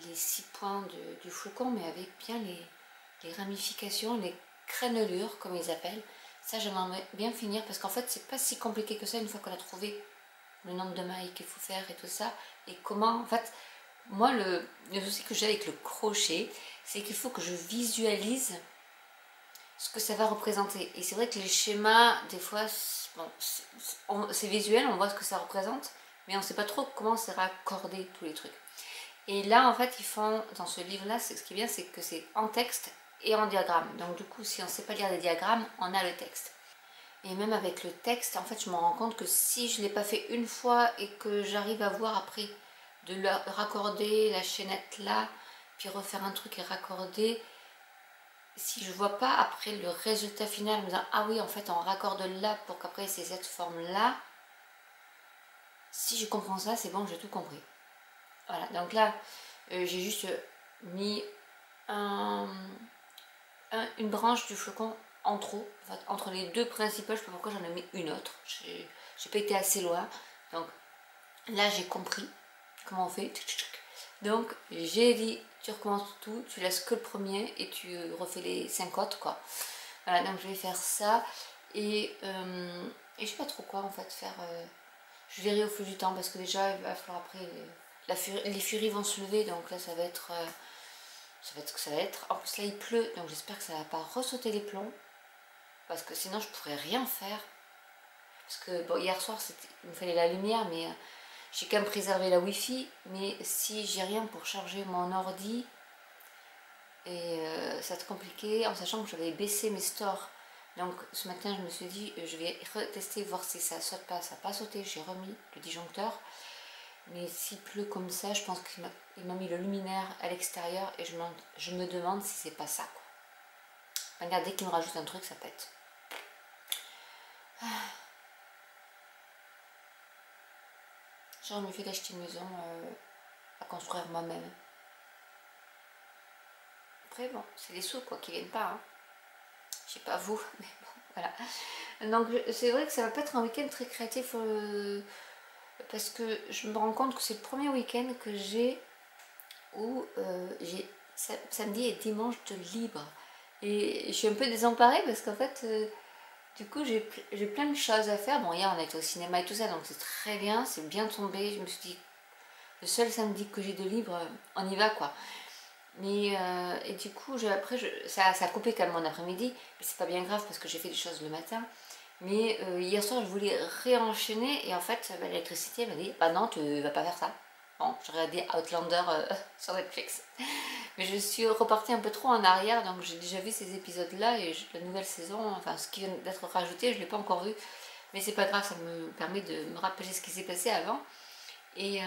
les 6 points du flocon, mais avec bien les ramifications, les crénelures comme ils appellent. Ça j'aimerais bien finir parce qu'en fait c'est pas si compliqué que ça une fois qu'on a trouvé le nombre de mailles qu'il faut faire et tout ça. Et comment, en fait, moi le souci que j'ai avec le crochet, c'est qu'il faut que je visualise ce que ça va représenter. Et c'est vrai que les schémas, des fois, bon, c'est visuel, on voit ce que ça représente, mais on sait pas trop comment c'est raccordé tous les trucs. Et là, en fait, ils font, dans ce livre-là, ce qui est bien, c'est que c'est en texte et en diagramme. Donc du coup, si on ne sait pas lire les diagrammes, on a le texte. Et même avec le texte, en fait, je me rends compte que si je ne l'ai pas fait une fois et que j'arrive à voir après de le raccorder la chaînette là, puis refaire un truc et raccorder, si je ne vois pas après le résultat final, en me disant ah oui, en fait, on raccorde là pour qu'après c'est cette forme-là, si je comprends ça, c'est bon, j'ai tout compris. Voilà, donc là, j'ai juste mis une branche du flocon en trop, en fait, entre les deux principales. Je ne sais pas pourquoi j'en ai mis une autre, j'ai pas été assez loin. Donc là, j'ai compris comment on fait. Donc j'ai dit, tu recommences tout, tu laisses que le premier et tu refais les 5 autres, quoi. Voilà, donc je vais faire ça. Et je sais pas trop quoi en fait faire. Je verrai au fil du temps parce que déjà il va falloir après les furies vont se lever, donc là ça va être ce que ça va être. En plus là il pleut, donc j'espère que ça va pas ressauter les plombs parce que sinon je pourrais rien faire. Parce que bon, hier soir il me fallait la lumière, mais j'ai quand même préservé la wifi. Mais si j'ai rien pour charger mon ordi, et ça va être compliqué en sachant que j'avais baissé mes stores. Donc ce matin je me suis dit je vais retester voir si ça saute pas. Ça n'a pas sauté, j'ai remis le disjoncteur. Mais s'il pleut comme ça, je pense qu'il m'a mis le luminaire à l'extérieur et je me demande si c'est pas ça, quoi. Regarde, dès qu'il me rajoute un truc, ça pète. J'ai envie d'acheter une maison à construire moi-même. Après, bon, c'est les sous quoi qui viennent pas. Hein. Je sais pas vous, mais bon, voilà. Donc c'est vrai que ça va pas être un week-end très créatif parce que je me rends compte que c'est le premier week-end que j'ai où j'ai samedi et dimanche de libre. Et je suis un peu désemparée parce qu'en fait, du coup, j'ai plein de choses à faire. Bon, hier on a été au cinéma et tout ça, donc c'est très bien, c'est bien tombé. Je me suis dit, le seul samedi que j'ai de libre, on y va quoi. Mais et du coup, ça a coupé quand même mon après-midi, mais c'est pas bien grave parce que j'ai fait des choses le matin. Mais hier soir, je voulais réenchaîner et en fait, l'électricité m'a dit bah non, tu vas pas faire ça. Bon, j'ai regardé Outlander sur Netflix. Mais je suis repartie un peu trop en arrière, donc j'ai déjà vu ces épisodes-là et la nouvelle saison, enfin ce qui vient d'être rajouté, je ne l'ai pas encore vu. Mais c'est pas grave, ça me permet de me rappeler ce qui s'est passé avant. Et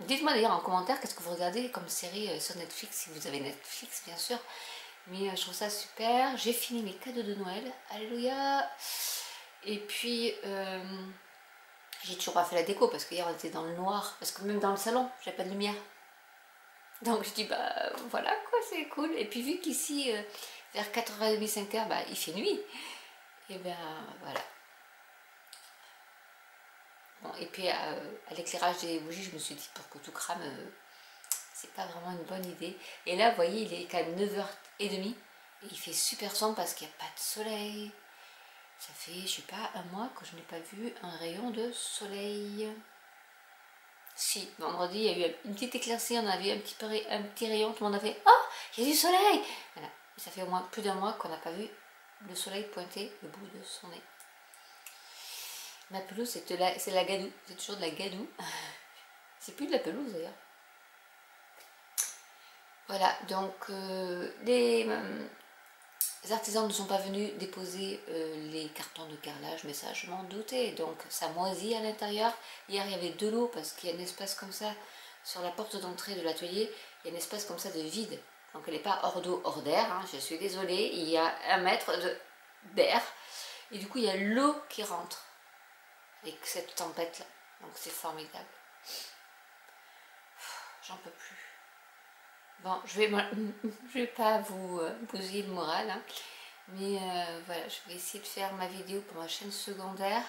dites-moi d'ailleurs en commentaire qu'est-ce que vous regardez comme série sur Netflix, si vous avez Netflix bien sûr. Mais je trouve ça super. J'ai fini mes cadeaux de Noël, alléluia. Et puis j'ai toujours pas fait la déco parce qu'hier on était dans le noir, parce que même dans le salon, j'avais pas de lumière. Donc je dis bah voilà quoi, c'est cool. Et puis vu qu'ici vers 4h30, 5h, bah, il fait nuit. Et ben voilà. Bon, et puis à l'éclairage des bougies, je me suis dit pour que tout crame, c'est pas vraiment une bonne idée. Et là, vous voyez, il est quand même 9h30 et il fait super sombre parce qu'il n'y a pas de soleil. Ça fait, je sais pas, un mois que je n'ai pas vu un rayon de soleil. Si, vendredi, il y a eu une petite éclaircie, on a vu un petit rayon, tout le monde a fait « Oh, il y a du soleil !» Voilà, et ça fait au moins plus d'un mois qu'on n'a pas vu le soleil pointer le bout de son nez. Ma pelouse, c'est de la gadoue, c'est toujours de la gadoue. C'est plus de la pelouse d'ailleurs. Voilà, donc les artisans ne sont pas venus déposer les cartons de carrelage, mais ça je m'en doutais, donc ça moisit à l'intérieur. Hier il y avait de l'eau parce qu'il y a un espace comme ça sur la porte d'entrée de l'atelier, il y a un espace comme ça de vide, donc elle n'est pas hors d'eau, hors d'air, hein, je suis désolée, il y a 1 mètre d'air, et du coup il y a l'eau qui rentre avec cette tempête là, donc c'est formidable. J'en peux plus. Bon, je vais pas vous bousiller le moral, hein. Mais voilà, je vais essayer de faire ma vidéo pour ma chaîne secondaire.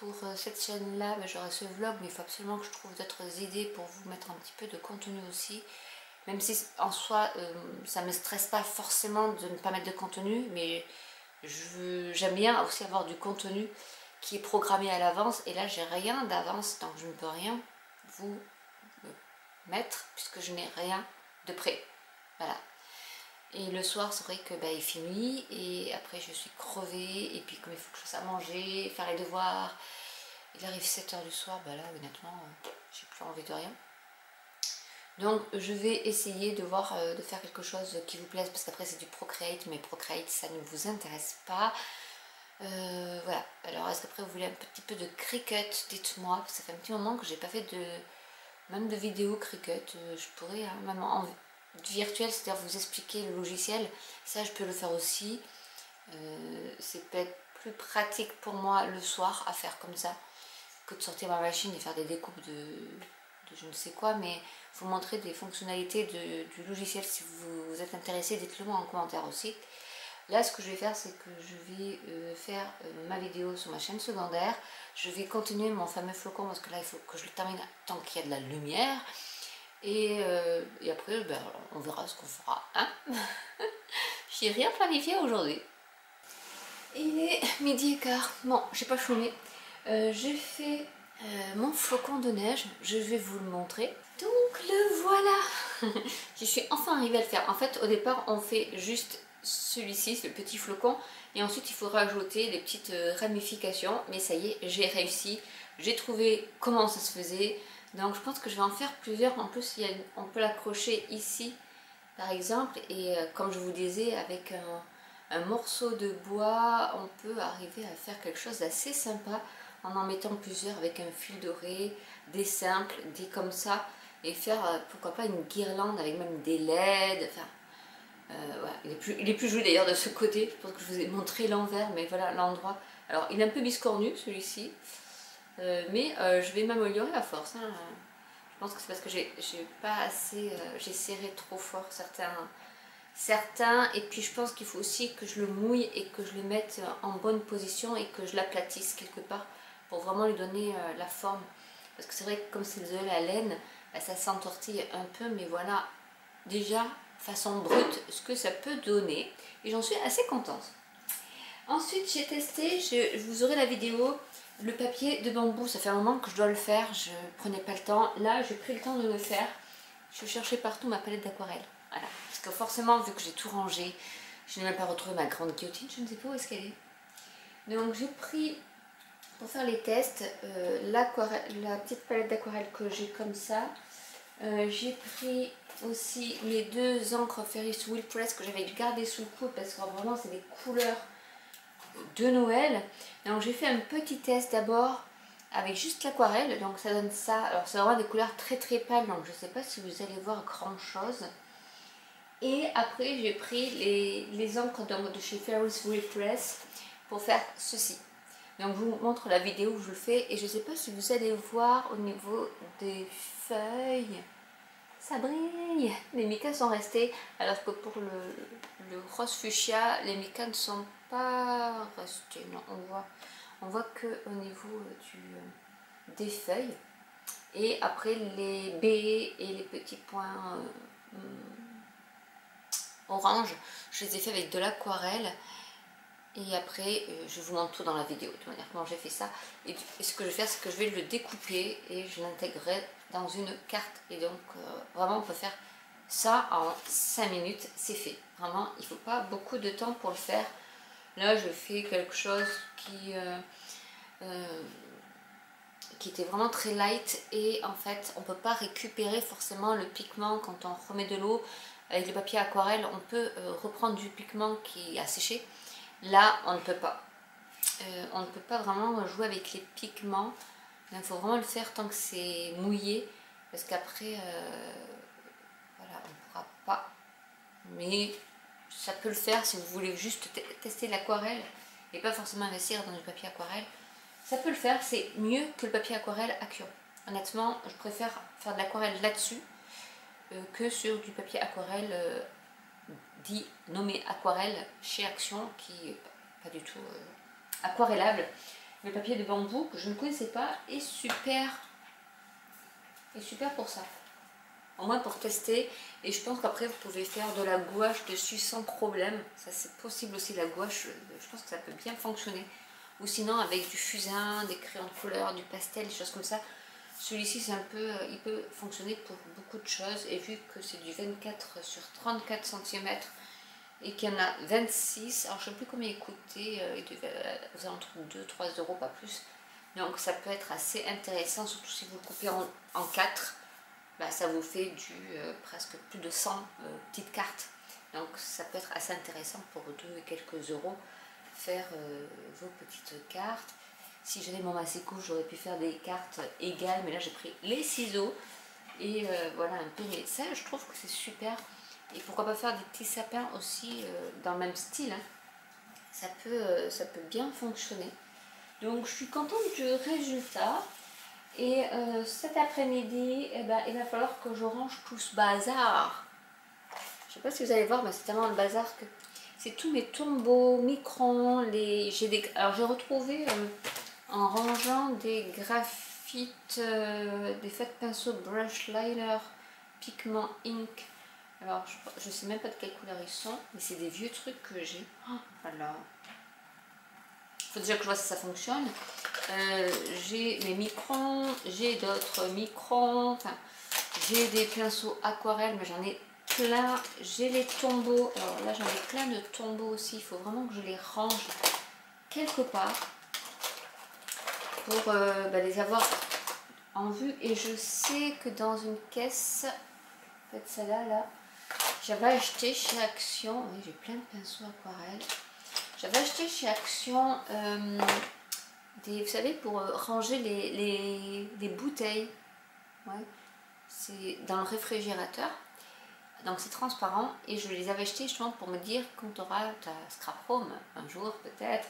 Pour cette chaîne-là, j'aurai ce vlog, mais il faut absolument que je trouve d'autres idées pour vous mettre un petit peu de contenu aussi. Même si en soi, ça ne me stresse pas forcément de ne pas mettre de contenu, mais j'aime bien aussi avoir du contenu qui est programmé à l'avance. Et là, j'ai rien d'avance, donc je ne peux rien vous mettre puisque je n'ai rien de prêt. Voilà. Et le soir, c'est vrai que il fait nuit et après je suis crevée et puis comme il faut que je fasse à manger, faire les devoirs, il arrive 7h du soir, là honnêtement, j'ai plus envie de rien. Donc je vais essayer de voir, de faire quelque chose qui vous plaise parce qu'après c'est du Procreate, mais Procreate ça ne vous intéresse pas. Voilà, alors est-ce qu'après vous voulez un petit peu de Cricut, dites-moi, ça fait un petit moment que j'ai pas fait même de vidéo Cricut, je pourrais même en virtuel, c'est-à-dire vous expliquer le logiciel, ça je peux le faire aussi. C'est peut-être plus pratique pour moi le soir à faire comme ça que de sortir ma machine et faire des découpes de je ne sais quoi, mais vous montrer des fonctionnalités du logiciel. Si vous êtes intéressé, dites-le moi en commentaire aussi. Là, ce que je vais faire, c'est que je vais faire ma vidéo sur ma chaîne secondaire. Je vais continuer mon fameux flocon parce que là, il faut que je le termine tant qu'il y a de la lumière. Et après, on verra ce qu'on fera. Hein. J'ai rien planifié aujourd'hui. Il est 12h15. Bon, j'ai pas fumé. J'ai fait mon flocon de neige. Je vais vous le montrer. Donc le voilà. Je suis enfin arrivée à le faire. En fait, au départ, on fait juste celui-ci, ce petit flocon. Et ensuite, il faut rajouter des petites ramifications. Mais ça y est, j'ai réussi. J'ai trouvé comment ça se faisait. Donc je pense que je vais en faire plusieurs. En plus, on peut l'accrocher ici, par exemple. Et comme je vous disais, avec un morceau de bois, on peut arriver à faire quelque chose d'assez sympa en mettant plusieurs avec un fil doré, des simples, des comme ça. Et faire, pourquoi pas, une guirlande avec même des LED. Enfin, voilà. Il est plus joli d'ailleurs de ce côté. Je pense que je vous ai montré l'envers, mais voilà l'endroit. Alors, il est un peu biscornu celui-ci. Mais je vais m'améliorer à force. Je pense que c'est parce que j'ai pas assez, j'ai serré trop fort certains certains, et puis je pense qu'il faut aussi que je le mouille et que je le mette en bonne position et que je l'aplatisse quelque part pour vraiment lui donner la forme. Parce que c'est vrai que comme c'est de la laine, bah, ça s'entortille un peu, mais voilà déjà façon brute ce que ça peut donner et j'en suis assez contente. Ensuite j'ai testé, vous aurez la vidéo, le papier de bambou. Ça fait un moment que je dois le faire, je prenais pas le temps. Là j'ai pris le temps de le faire. Je cherchais partout ma palette d'aquarelle. Voilà. Parce que forcément, vu que j'ai tout rangé, je n'ai même pas retrouvé ma grande guillotine, je ne sais pas où est-ce qu'elle est. Donc j'ai pris, pour faire les tests, la petite palette d'aquarelle que j'ai comme ça. J'ai pris aussi mes 2 encres Ferris Wheel Press que j'avais gardées sous le coude parce que vraiment c'est des couleurs de Noël. Donc j'ai fait un petit test d'abord avec juste l'aquarelle, donc ça donne ça. Alors c'est vraiment des couleurs très très pâles, donc je ne sais pas si vous allez voir grand chose. Et après j'ai pris les encres donc, de chez Ferris Wheel Press pour faire ceci. Donc je vous montre la vidéo où je le fais et je ne sais pas si vous allez voir au niveau des feuilles. Ça brille. Les micas sont restés alors que pour le rose fuchsia, les micas ne sont pas restés. Non, on voit que au niveau des feuilles. Et après les baies et les petits points orange, je les ai fait avec de l'aquarelle. Et après, je vous montre tout dans la vidéo, de toute manière, comment j'ai fait ça. Et ce que je vais faire, c'est que je vais le découper et je l'intégrerai dans une carte. Et donc, vraiment, on peut faire ça en 5 minutes, c'est fait. Vraiment, il ne faut pas beaucoup de temps pour le faire. Là, je fais quelque chose qui était vraiment très light. Et en fait, on ne peut pas récupérer forcément le pigment quand on remet de l'eau. Avec le papier aquarelle, on peut reprendre du pigment qui a séché. Là, on ne peut pas. On ne peut pas vraiment jouer avec les pigments. Il faut vraiment le faire tant que c'est mouillé. Parce qu'après, voilà, on ne pourra pas. Mais ça peut le faire si vous voulez juste tester l'aquarelle et pas forcément investir dans du papier aquarelle. Ça peut le faire, c'est mieux que le papier aquarelle Action. Honnêtement, je préfère faire de l'aquarelle là-dessus que sur du papier aquarelle dit nommé aquarelle chez Action qui n'est pas du tout aquarellable. Le papier de bambou que je ne connaissais pas est super pour ça. Au moins pour tester. Et je pense qu'après vous pouvez faire de la gouache dessus sans problème. Ça c'est possible aussi, la gouache, je pense que ça peut bien fonctionner. Ou sinon avec du fusain, des crayons de couleur, du pastel, des choses comme ça. Celui-ci c'est un peu, il peut fonctionner pour beaucoup de choses. Et vu que c'est du 24 sur 34 cm et qu'il y en a 26, alors je ne sais plus combien il coûtait, il devait aux alentours de 2-3 euros, pas plus. Donc ça peut être assez intéressant, surtout si vous le coupez en 4. Bah, ça vous fait presque plus de 100 petites cartes. Donc ça peut être assez intéressant pour 2 et quelques euros faire vos petites cartes. Si j'avais mon Masseco, j'aurais pu faire des cartes égales, mais là j'ai pris les ciseaux et voilà un peu. Mais ça, je trouve que c'est super. Et pourquoi pas faire des petits sapins aussi dans le même style, hein. Ça peut bien fonctionner. Donc je suis contente du résultat. Et cet après-midi, eh ben, il va falloir que je range tout ce bazar. Je sais pas si vous allez voir, mais c'est tellement le bazar que c'est tous mes tombeaux, microns, alors j'ai retrouvé en rangeant des graphites, des faits de pinceau brush liner, pigment ink. Alors je sais même pas de quelle couleur ils sont, mais c'est des vieux trucs que j'ai. Oh, voilà. Il faut déjà que je vois si ça fonctionne. J'ai mes microns, j'ai d'autres microns, enfin, j'ai des pinceaux aquarelles, mais j'en ai plein. J'ai les tombeaux, alors là j'en ai plein de tombeaux aussi, il faut vraiment que je les range quelque part pour les avoir en vue. Et je sais que dans une caisse, peut-être celle-là, là, j'avais acheté chez Action, oui j'ai plein de pinceaux aquarelles. J'avais acheté chez Action vous savez, pour ranger les bouteilles. Ouais. C'est dans le réfrigérateur. Donc c'est transparent. Et je les avais achetés justement pour me dire quand tu auras ta scrap home, un jour peut-être,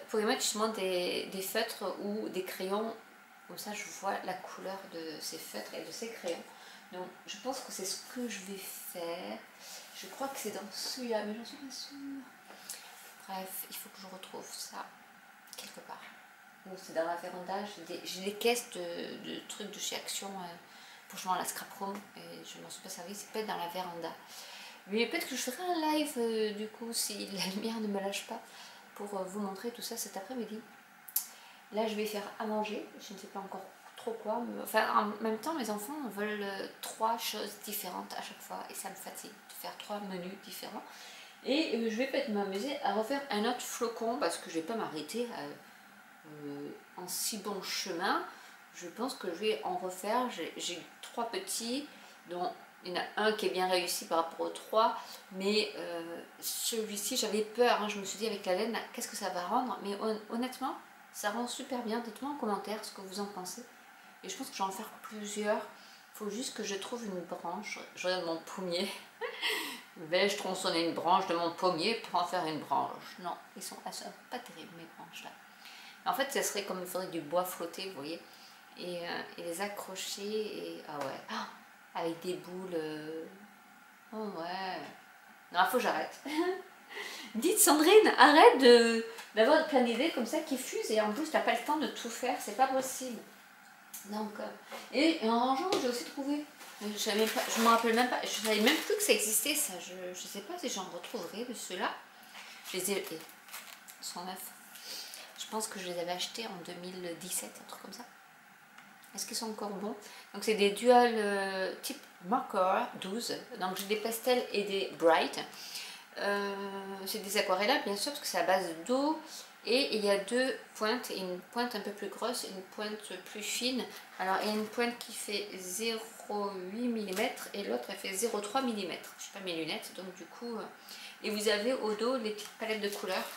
pour y mettre justement des feutres ou des crayons. Comme ça je vois la couleur de ces feutres et de ces crayons. Donc je pense que c'est ce que je vais faire. Je crois que c'est dans celui-là, mais j'en suis pas sûre. Bref, il faut que je retrouve ça quelque part. Ou c'est dans la véranda, j'ai des caisses de trucs de chez Action pour jouer à la scrap room et je m'en suis pas servi, c'est peut-être dans la véranda. Mais peut-être que je ferai un live du coup si la lumière ne me lâche pas pour vous montrer tout ça cet après-midi. Là je vais faire à manger, je ne sais pas encore trop quoi, mais, enfin en même temps mes enfants veulent 3 choses différentes à chaque fois et ça me fatigue de faire 3 menus différents. Et je vais peut-être m'amuser à refaire un autre flocon parce que je vais pas m'arrêter en si bon chemin. Je pense que je vais en refaire. J'ai 3 petits, dont il y en a un qui est bien réussi par rapport aux 3, mais celui-ci j'avais peur, hein. Je me suis dit avec la laine, qu'est-ce que ça va rendre? Mais honnêtement, ça rend super bien. Dites-moi en commentaire ce que vous en pensez. Et je pense que je vais en faire plusieurs. Il faut juste que je trouve une branche. Je regarde mon pommier. Vais-je tronçonner une branche de mon pommier pour en faire une branche? Non, elles sont pas terribles mes branches là. En fait, ça serait comme il faudrait du bois flotté, vous voyez, et les accrocher, et ah ouais, avec des boules. Oh ouais. Non, il faut que j'arrête. Dites Sandrine, arrête d'avoir plein d'idées comme ça qui fusent et en plus t'as pas le temps de tout faire, c'est pas possible. Donc, et en rangeant, j'ai aussi trouvé. Je me rappelle même pas, je savais même plus que ça existait ça. Je sais pas si j'en retrouverai de ceux-là. Je les ai. Ils sont neufs. Je pense que je les avais achetés en 2017, un truc comme ça. Est-ce qu'ils sont encore bons? Donc c'est des dual type marker 12. Donc j'ai des pastels et des bright. C'est des aquarellas bien sûr parce que c'est à base d'eau. Et il y a 2 pointes, une pointe un peu plus grosse et une pointe plus fine. Alors il y a une pointe qui fait 0,8 mm et l'autre elle fait 0,3 mm. Je n'ai pas mes lunettes donc du coup... Et vous avez au dos les petites palettes de couleurs.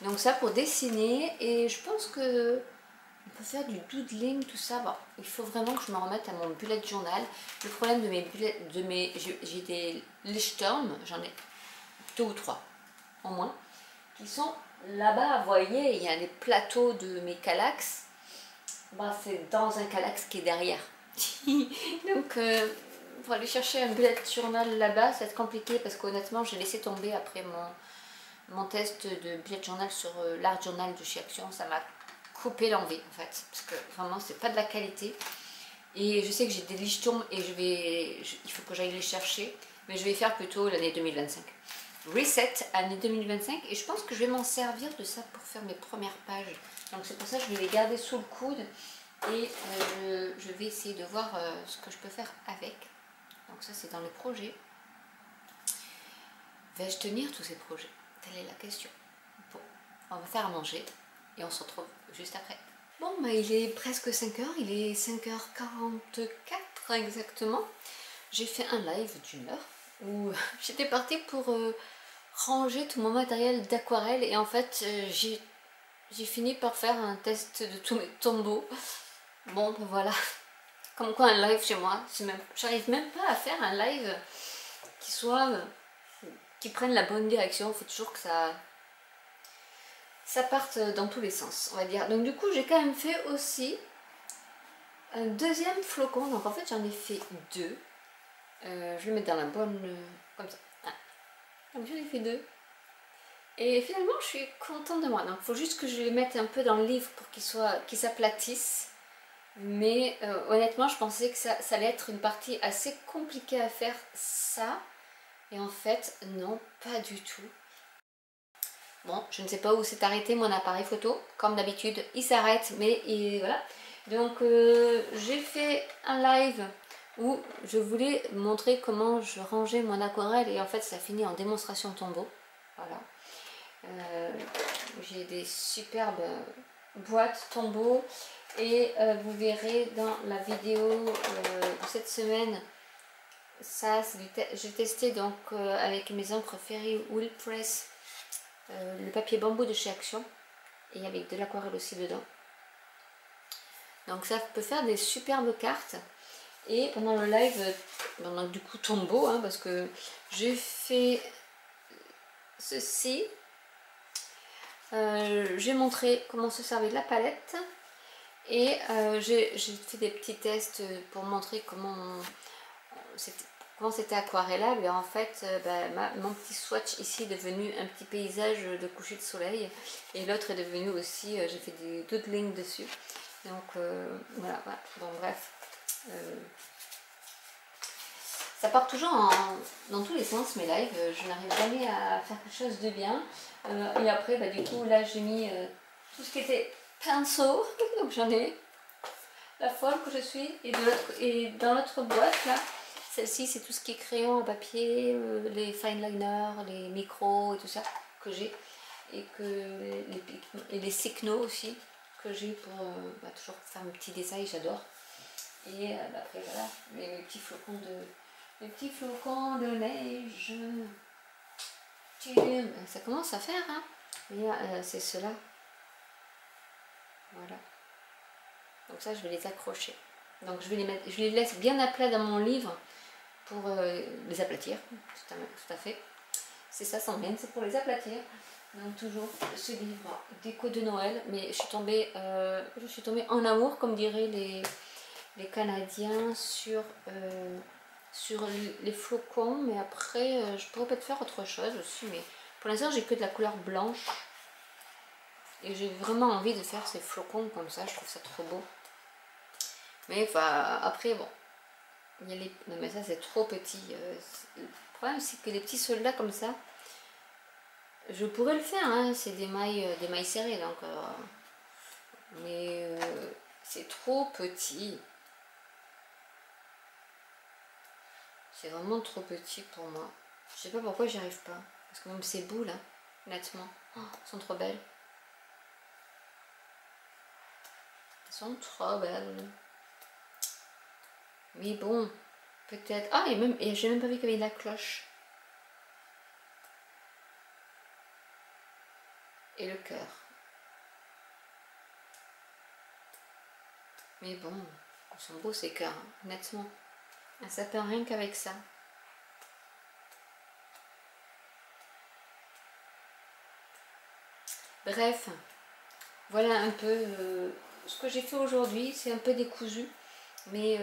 Donc ça pour dessiner et je pense que on peut faire du doodling, tout ça. Bon, il faut vraiment que je me remette à mon bullet journal. Le problème de mes bullets, j'ai des Lichterm, j'en ai 2 ou 3 au moins, qui sont là-bas, vous voyez, il y a les plateaux de mes Kallax. Bah, c'est dans un Kallax qui est derrière. Donc, pour aller chercher un bullet journal là-bas, ça va être compliqué parce qu'honnêtement, j'ai laissé tomber après mon test de bullet journal sur l'art journal de chez Action. Ça m'a coupé l'envie en fait, parce que vraiment, c'est pas de la qualité. Et je sais que j'ai des Lichterm et il faut que j'aille les chercher, mais je vais faire plutôt l'année 2025. Reset année 2025 et je pense que je vais m'en servir de ça pour faire mes premières pages. Donc c'est pour ça que je vais les garder sous le coude et je vais essayer de voir ce que je peux faire avec. Donc ça c'est dans les projets. Vais-je tenir tous ces projets? Telle est la question. Bon, on va faire à manger et on se retrouve juste après. Bon, bah, il est presque 5h, il est 5h44 exactement. J'ai fait un live d'1 heure où j'étais partie pour ranger tout mon matériel d'aquarelle et en fait j'ai fini par faire un test de tous mes tombeaux. Bon ben voilà, comme quoi un live chez moi, j'arrive même pas à faire un live qui prenne la bonne direction. Il faut toujours que ça parte dans tous les sens, on va dire. Donc du coup j'ai quand même fait aussi un deuxième flocon, donc en fait j'en ai fait 2. Je vais le mettre dans la bonne comme ça. Donc j'en ai fait 2. Et finalement je suis contente de moi. Donc il faut juste que je les mette un peu dans le livre pour qu'ils s'aplatissent. Mais honnêtement je pensais que ça allait être une partie assez compliquée à faire ça. Et en fait non, pas du tout. Bon, je ne sais pas où s'est arrêté mon appareil photo. Comme d'habitude il s'arrête, mais voilà. Donc j'ai fait un live où je voulais montrer comment je rangeais mon aquarelle et en fait ça finit en démonstration tombeau. Voilà. J'ai des superbes boîtes tombeaux et vous verrez dans la vidéo de cette semaine, ça j'ai testé donc avec mes encres Ferry Wool Press le papier bambou de chez Action et avec de l'aquarelle aussi dedans. Donc ça peut faire des superbes cartes. Et pendant le live, pendant du coup tombeau, hein, parce que j'ai fait ceci, j'ai montré comment se servir de la palette et j'ai fait des petits tests pour montrer comment comment c'était aquarellable, et en fait mon petit swatch ici est devenu un petit paysage de coucher de soleil, et l'autre est devenu aussi, j'ai fait des doodling dessus, donc voilà, bon bref, ça part toujours dans tous les sens mes lives, je n'arrive jamais à faire quelque chose de bien, et après du coup là j'ai mis tout ce qui était pinceau, donc j'en ai la folle que je suis, et dans l'autre boîte là, celle-ci c'est tout ce qui est crayon à papier, les fine liners, les micros et tout ça que j'ai, et les Signo aussi que j'ai pour toujours faire mes petits dessins, j'adore. Et après voilà, mes petits flocons de neige. Ça commence à faire, hein. Mais c'est cela. Voilà. Donc ça, je vais les accrocher. Donc je les laisse bien à plat dans mon livre pour les aplatir. Tout à fait. C'est ça, Sandrine, c'est pour les aplatir. Donc toujours ce livre déco de Noël. Mais je suis tombée en amour, comme diraient les Canadiens, sur les flocons. Mais après, je pourrais peut-être faire autre chose aussi. Mais pour l'instant, j'ai que de la couleur blanche. Et j'ai vraiment envie de faire ces flocons comme ça, je trouve ça trop beau. Mais enfin, après, bon, il y a les... Non mais ça c'est trop petit. Le problème c'est que les petits soldats comme ça, je pourrais le faire, hein, c'est des mailles serrées, donc... mais c'est trop petit. C'est vraiment trop petit pour moi. Je sais pas pourquoi j'y arrive pas. Parce que même ces boules, là, honnêtement, sont trop belles. Elles sont trop belles. Mais bon, peut-être... Ah, et j'ai même pas vu qu'il y avait la cloche. Et le cœur. Mais bon, ils sont beaux ces cœurs, hein, honnêtement. Un sapin rien qu'avec ça. Bref, voilà un peu ce que j'ai fait aujourd'hui. C'est un peu décousu. Mais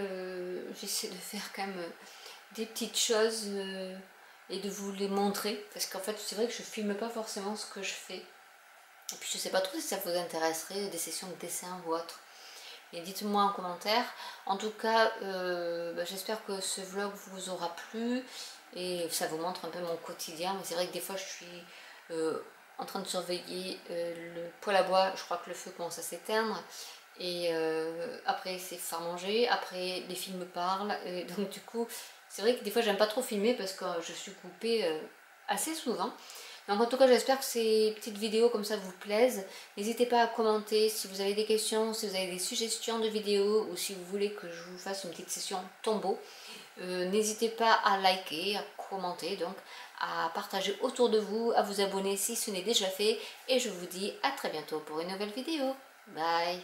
j'essaie de faire quand même des petites choses et de vous les montrer. Parce qu'en fait, c'est vrai que je filme pas forcément ce que je fais. Et puis je sais pas trop si ça vous intéresserait, des sessions de dessin ou autre. Et dites-moi en commentaire. En tout cas, j'espère que ce vlog vous aura plu. Et ça vous montre un peu mon quotidien. Mais c'est vrai que des fois, je suis en train de surveiller le poêle à bois. Je crois que le feu commence à s'éteindre. Et après c'est faire manger, après les filles me parlent, et donc du coup c'est vrai que des fois j'aime pas trop filmer parce que je suis coupée assez souvent. Donc en tout cas j'espère que ces petites vidéos comme ça vous plaisent. N'hésitez pas à commenter si vous avez des questions, si vous avez des suggestions de vidéos ou si vous voulez que je vous fasse une petite session tombeau. N'hésitez pas à liker, à commenter, donc à partager autour de vous, à vous abonner si ce n'est déjà fait, et je vous dis à très bientôt pour une nouvelle vidéo. Bye!